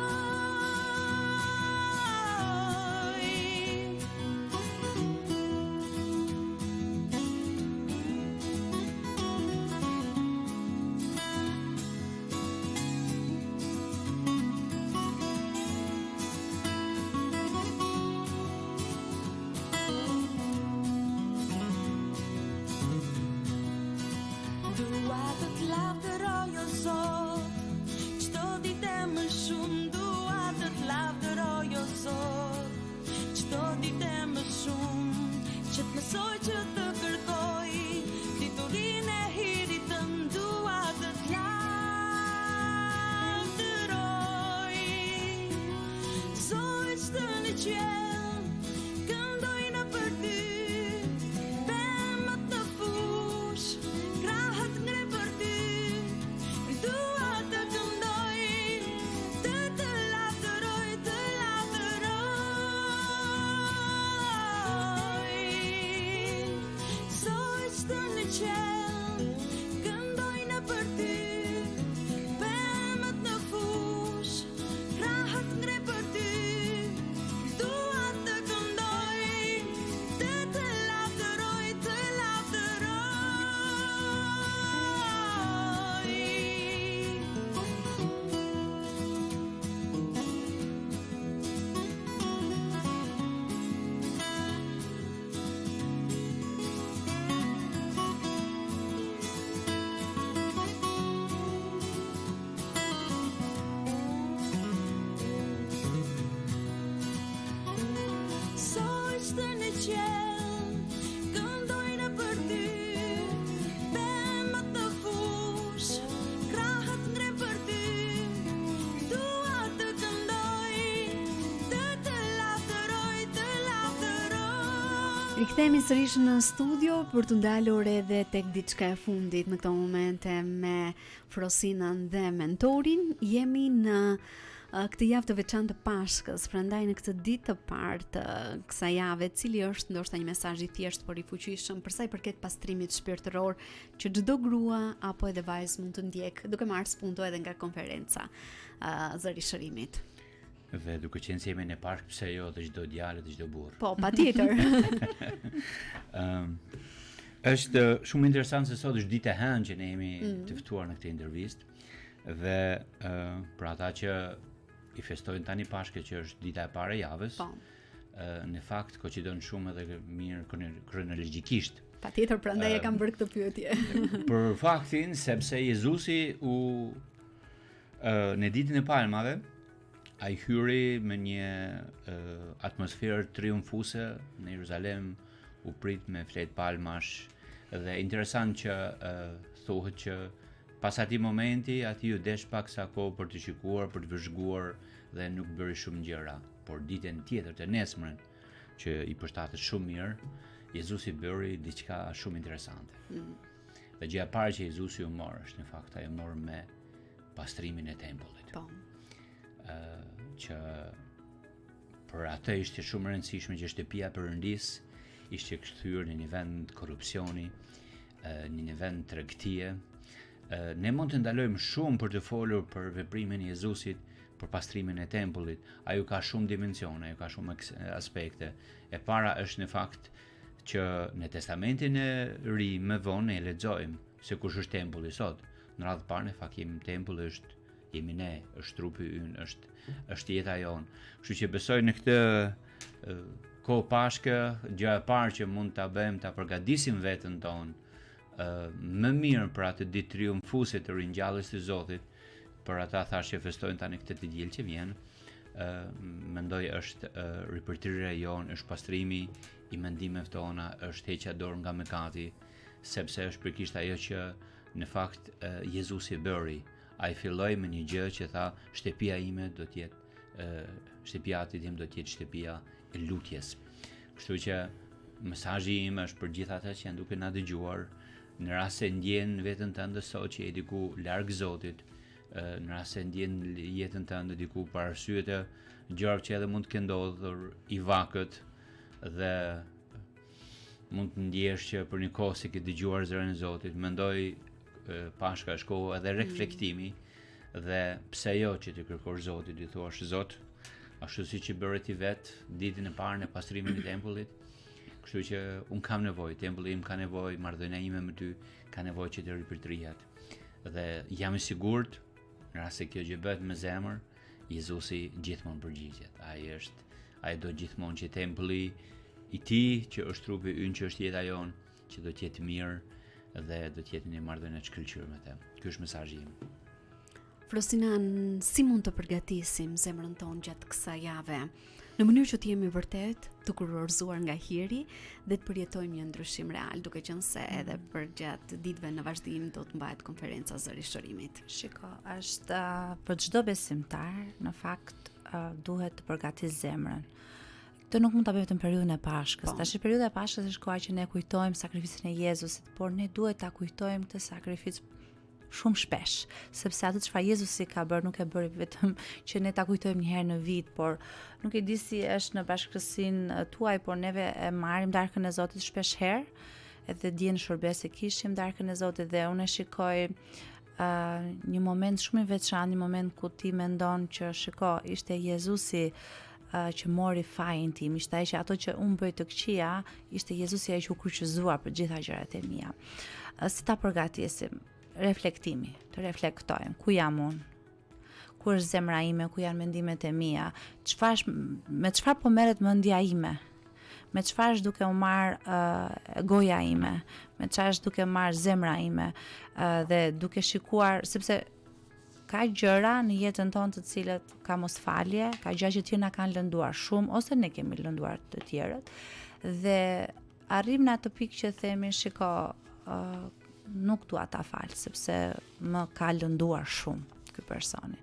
Dua të t'lavdëroj o Zot, çdo ditë më shumë. Dua të t'lavdëroj o Zot, çdo ditë më shumë. Që të mësoj që të kërkoj diturinë e hirit tënd. Dua të t'lavdëroj Zot, çdo në qiell këndoj në për ty. Pemët në fush, krahët ngre për ty. Dua të këndoj, të lavdëroj, të lavdëroj. Zot, çdo në qiell këndoj në për ty. Pemët në fush, krahët ngre për ty. Dua të këndoj, të lavdëroj, të lavdëroj. Zot, çdo në qiell këndoj në për ty. Pemët në fush, krahët ngre për ty. Dua të këndoj, të lavdëroj, të lavdëroj. Rikthehemi sërish në studio për të ndalur edhe tek diçka e fundit në këto momente me Frosinën dhe mentorin. Jemi në këtë javë të veçantë të Pashkës, prandaj në këtë ditë të parë të kësaj jave, cili është ndoshta një mesazh i thjeshtë por i fuqishëm për sa i përket pastrimit shpirtëror që çdo grua apo edhe vajzë mund të ndjek, duke marrë spunto edhe nga konferenca zëri-shërimit. Dhe duke qenë se jemi në park, pse jo dhe çdo djalë dhe çdo burr. Po, patjetër. Është shumë interesant se sot është ditë e hënë që ne jemi të ftuar në këtë intervistë dhe për ata që i festojnë tani Pashkën, që është dita e parë e javës. Po. Në fakt koincidon shumë edhe mirë kronologjikisht. Patjetër, prandaj e kam bërë këtë pyetje. Për faktin sepse Jezusi në ditën e Palmave ai hyri me një atmosferë triumfuese në Jeruzalem, u prit me fletë palmash dhe interesant që thuhet që pas atij momenti aty u desh pak sa kohë për të shikuar, për të vëzhguar dhe nuk bëri shumë gjëra, por ditën tjetër të nesërmen që i përshtatet shumë mirë, Jezusi bëri diçka shumë interesante. Dhe gjëja e parë që Jezusi u mor është në fakt ajo mor me pastrimin e tempullit. Po. Që për atë ishte shumë e rëndësishme që shtëpia e Perëndis ishte kthyer në një vend korrupsioni, në një vend tregtie. Ne mund të ndalojmë shumë për të folur për veprimin e Jezusit për pastrimin e tempullit. Ajo ka shumë dimensione, ajo ka shumë aspekte. E para është në fakt që në Testamentin e Ri më vonë e lexojmë se kush është tempulli sot. Në radhë parë në fakt tempulli jemi ne, është trupi ynë, është jeta jonë. Kështu që besoj në këtë kohë Pashkë, gjëja e parë që mund ta bëjmë ta përgatisim veten tonë më mirë për atë ditë triumfuese të ringjalljes së Zotit, për ata thashë që festojnë tani këtë të diell që vjen. Mendoj është ripërtrirja jonë, është pastrimi i mendimeve tona, është heqja dorë nga mëkati, sepse është përkisht ajo që në fakt Jezusi bëri. Ai filloi me një gjë që tha, shtëpia ime do të jetë shtëpia e tim do të jetë shtëpia e lutjes. Kështu që mesazhi im është për gjithë ata që janë duke na dëgjuar, në rast se ndjen veten tënde sot që je diku larg Zotit, në rast se ndjen jetën tënde diku për arsye të gjërave që edhe mund të kenë ndodhur i vakët dhe mund të ndjesh që për një kohë se ke dëgjuar zërin e Zotit, mendoj Pashka është kohë edhe reflektimi dhe pse jo që të kërkosh Zotit, i thuash Zot, ashtu siç i bëre ti vet ditën e parë në pastrimin e tempullit. Kështu që un kam nevojë, tempulli im ka nevojë, marrëdhënia ime me ty ka nevojë që të ripërtrihet. Dhe jam i sigurt, në rast se kjo gjë bëhet me zemër, Jezusi gjithmonë përgjigjet. Ai do gjithmonë që tempulli i tij, që është trupi ynë, që është jeta jonë, që do të jetë mirë dhe do të jetë një marrëdhënie të shkëlqyer me të. Ky është mesazhi im. Flosina, si mund të përgatisim zemrën tonë gjatë kësaj jave, në mënyrë që të jemi vërtet të kurorzuar nga hiri dhe të përjetojmë një ndryshim real, duke qenë se edhe për gjatë ditëve në vazhdim do të mbahet konferenca Zëri i Shërimit. Shiko, është për çdo besimtar, në fakt duhet të përgatis zemrën. Këtë nuk mund ta bëjmë vetëm periudhën e Pashkës. Tash periudha e Pashkës është koha që ne kujtojmë sakrificën e Jezusit, por ne duhet ta kujtojmë këtë sakrificë shumë shpesh, sepse atë çfarë Jezusi ka bërë nuk e bëri vetëm që ne ta kujtojmë një herë në vit, por nuk e di si është në bashkësinë tuaj, por neve e marrim darkën e Zotit shpesh herë, edhe dje në shërbes e kishim darkën e Zotit dhe unë e shikoj një moment shumë i veçantë, një moment ku ti mendon që shiko, ishte Jezusi që mori fajin tim, ishte ai që ato që unë bëj të këqija, ishte Jezusi ai që u kryqëzuar për gjitha gjërat e mia. Si ta përgatisim? Reflektimi, të reflektojmë, ku jam unë, ku është zemra ime, ku janë mendimet e mia, me çfarë po merret mendja ime, me çfarë është duke u marr goja ime, me çfarë është duke marr zemra ime, dhe duke shikuar, sepse ka gjëra në jetën tonë të cilat ka mosfalje, ka gjëra që tjerë na kanë lënduar shumë, ose ne kemi lënduar të tjerët, dhe arrim në atë pikë që themi, shiko, nuk dua ta fal sepse më ka lënduar shumë ky personi.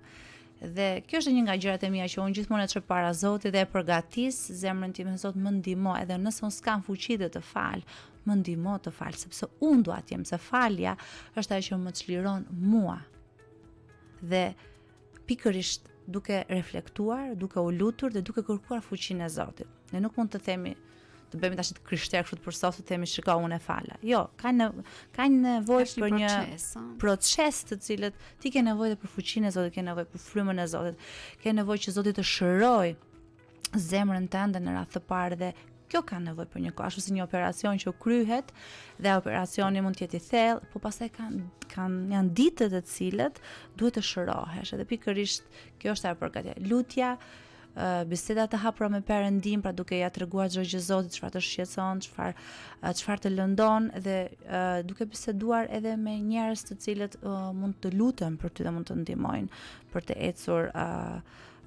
Dhe kjo është një nga gjërat e mia që unë gjithmonë e çoj para Zotit dhe e përgatis zemrën time, Zot më ndihmo, edhe nëse unë s'kam fuqi të fal, më ndihmo të fal, sepse unë dua të jem, se falja është ajo që më çliron mua. Dhe pikërisht duke reflektuar, duke u lutur dhe duke kërkuar fuqinë e Zotit. Ne nuk mund të themi të bëjmë tash të krishterë kështu për sot të themi shiko unë e fala. Jo, ka nevojë për një proces të cilët ti ke nevojë për fuqinë e Zotit, ke nevojë për frymën e Zotit, ke nevojë që Zoti të shërojë zemrën tënde në radhë të parë dhe kjo ka nevojë për një kohë, ashtu si një operacion që kryhet dhe operacioni mund të jetë i thellë, po pastaj janë ditët të cilët duhet të shërohesh, edhe pikërisht kjo është ajo përgatitja. Lutja, biseda të hapura me Perëndim, pra duke ja treguar çdo gjë Zotit, çfarë të shqetëson, çfarë të lëndon dhe duke biseduar edhe me njerëz të cilët mund të luten për ty dhe mund të ndihmojnë për të ecur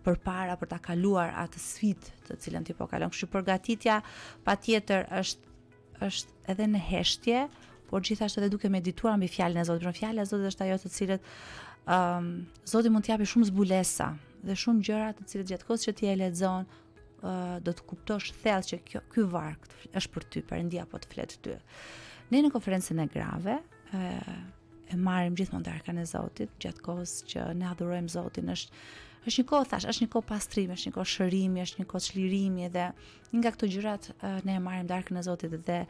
përpara, për ta kaluar atë sfidë të cilën ti po kalon. Kështu përgatitja patjetër është edhe në heshtje, por gjithashtu edhe duke medituar mbi fjalën e Zotit. Pra fjala e Zotit është ajo të cilët Zoti mund t'japi shumë zbulesa dhe shumë gjëra të cilët gjatë kohës që ti e lexon do të kuptosh thellë që ky varg është për ty, Perëndia po të flet ty. Ne në konferencën e grave e marrim gjithmonë darkën e Zotit gjatë kohës që ne adhurojmë Zotin. Është një kohë thash, është një kohë pastrimi, është një kohë shërimi, është një kohë çlirimi dhe nga këto gjërat ne e marrim darkën e Zotit dhe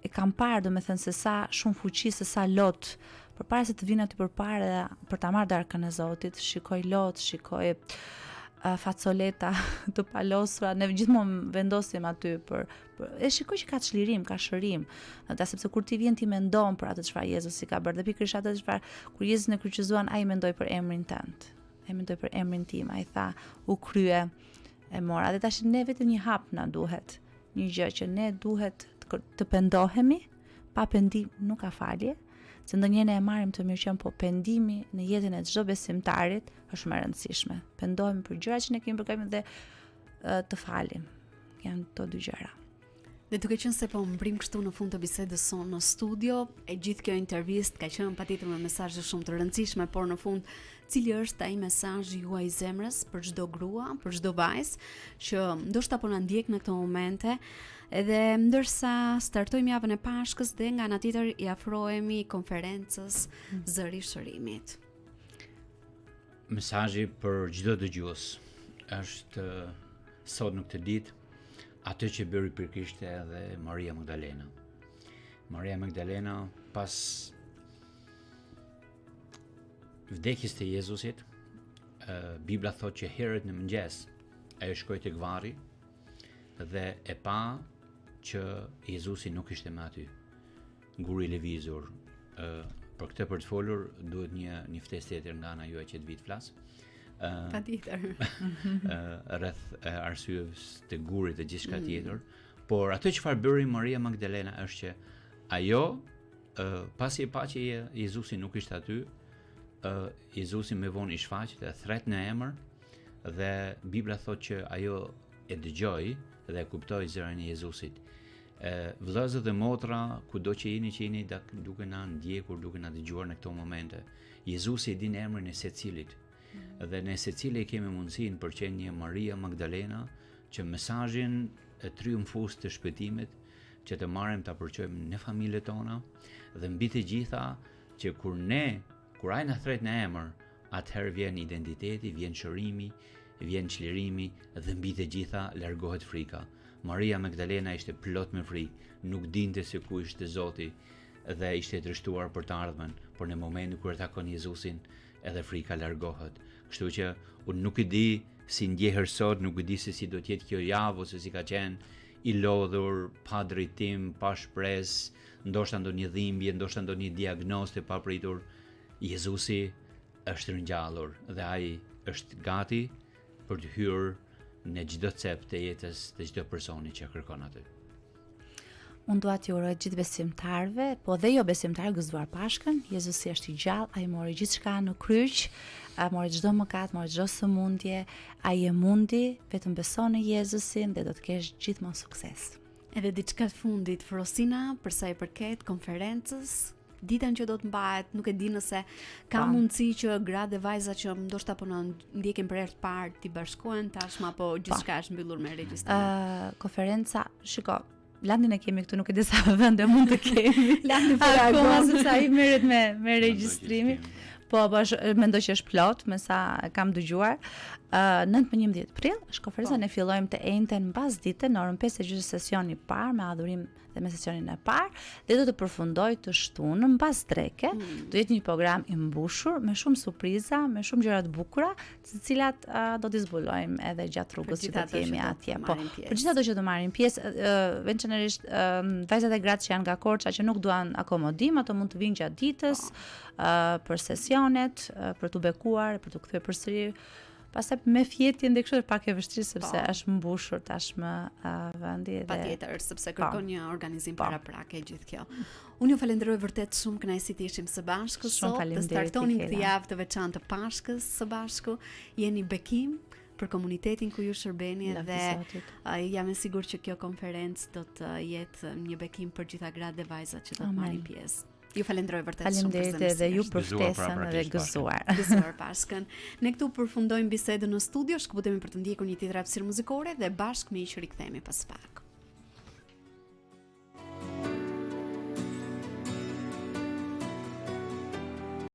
e kam parë domethënë se sa shumë fuqi, se sa lot përpara se të vinë aty përpara për ta marrë darkën e Zotit, shikoj lot, shikoj facoleta të palosura, ne gjithmonë vendosim aty e shikoj që ka çlirim, ka shërim. Ata sepse kur ti vjen ti mendon për atë çfarë Jezusi ka bërë dhe pikërisht atë çfarë kur Jezusin e kryqëzuan ai mendoi për emrin tënd. Ai mendoi për emrin tim, ai tha u krye e mora. Dhe tash ne vetëm një hap na duhet. Një gjë që ne duhet të pendohemi, pa pendim nuk ka falje. Se ndonjëherë e marrim të mirëqen, po pendimi në jetën e çdo besimtarit është më e rëndësishme. Pendohemi për gjërat që ne kemi bërë dhe të falim. Janë to dy gjëra. Dhe duke qenë se po mbrim kështu në fund të bisedës sonë në studio, e gjithë kjo intervistë ka qenë patjetër me mesazhe shumë të rëndësishme, por në fund cili është ai mesazh juaj zemrës për çdo grua, për çdo vajzë që ndoshta po na ndjek në këto momente, edhe ndërsa startojmë javën e Pashkës dhe nga ana tjetër i afrohemi konferencës Zëri i Shërimit. Mesazhi për çdo dëgjues është sot në këtë ditë atë që bëri përkishte edhe Maria Magdalena. Maria Magdalena pas vdekjes të Jezusit, Bibla thotë që herët në mëngjes ajo shkoi tek varri dhe e pa që Jezusi nuk ishte më aty. Nguri i lëvizur. Për këtë për të folur duhet një ftesë tjetër nga ana juaj që të vi të flas. Patjetër. Rreth arsyes të gurit dhe gjithçka tjetër, por atë çfarë bëri Maria Magdalena është që ajo pasi e pa që Jezusi nuk ishte aty, Jezusi më vonë i shfaq dhe thret në emër dhe Bibla thotë që ajo e dëgjoi dhe e kuptoi zërin e Jezusit. Vëllezër dhe motra, kudo që jeni duke na ndjekur, duke na dëgjuar në këto momente, Jezusi e din emrin e secilit. Dhe ne secili kemi mundësinë për qenë një Maria Magdalena që mesazhin e triumfues të shpëtimit që të marrim ta përçojmë në familjet tona dhe mbi të gjitha që kur ai na thret në emër, atëherë vjen identiteti, vjen shërimi, vjen çlirimi dhe mbi të gjitha largohet frika. Maria Magdalena ishte plot me frikë, nuk dinte se ku ishte Zoti dhe ishte trishtuar për të ardhmen, por në momentin kur e takon Jezusin, edhe frika largohet. Kështu që unë nuk e di si ndjeher sot, nuk e di se si do të jetë kjo javë ose si ka qenë i lodhur, pa drejtim, pa shpresë, ndoshta ndonjë dhimbje, ndoshta ndonjë diagnozë e papritur. Jezusi është ringjallur dhe ai është gati për të hyrë në çdo cep të jetës të çdo personi që kërkon atë. Unë dua t'ju uroj gjithë besimtarëve, po dhe jo besimtarë gëzuar Pashkën. Jezusi është i gjallë, ai mori gjithçka në kryq, mori çdo mëkat, mori çdo sëmundje, ai e mundi, vetëm beso në Jezusin dhe do të kesh gjithmonë sukses. Edhe diçka të fundit, Frosina, për sa i përket konferencës, ditën që do të mbahet, nuk e di nëse ka mundësi që gratë dhe vajza që ndoshta po na ndjekin për herë të parë të bashkohen tashmë apo gjithçka është mbyllur me regjistrim. Konferenca, shiko, landin e kemi këtu, nuk e di sa vende mund të kemi. Landi për akoma sepse ai merret me regjistrimin. Po mendoj që është plot, me sa kam dëgjuar. 9-11 prill është konferenca, ne fillojmë të njëjtën mbasdite në orën 5:30 sesioni i parë me adhurim dhe me sesionin e parë dhe do të përfundoj të shtunën mbas dreke. Do jetë një program i mbushur me shumë surpriza, me shumë gjëra të bukura, të cilat do t'i zbulojmë edhe gjatë rrugës që do të jemi atje. Po, për gjithë ato që do marrin pjesë, veçanërisht vajzat e gratë që janë nga Korça që nuk duan akomodim, ato mund të vinë gjatë ditës për sesionet, për t'u bekuar, për t'u kthyer përsëri. Pastaj me fjetjen dhe kështu është pak e vështirë sepse është mbushur tashmë vendi dhe patjetër sepse kërkon një organizim paraprake gjithë kjo. Unë ju falenderoj vërtet shumë, kënaqësi të ishim së bashku sot, të startonim këtë javë të veçantë të Pashkës së bashku. Jeni bekim për komunitetin ku ju shërbeni dhe jam e sigurt që kjo konferencë do të jetë një bekim për gjitha gratë dhe vajzat që do të marrin pjesë. Ju falenderoj vërtet shumë për zemrën. Faleminderit edhe ju për ftesën dhe gëzuar. Gëzuar Pashkën. Ne këtu përfundojmë bisedën në studio, shkëputemi për të ndjekur një tjetër hapësirë muzikore dhe bashkë me që rikthehemi pas pak.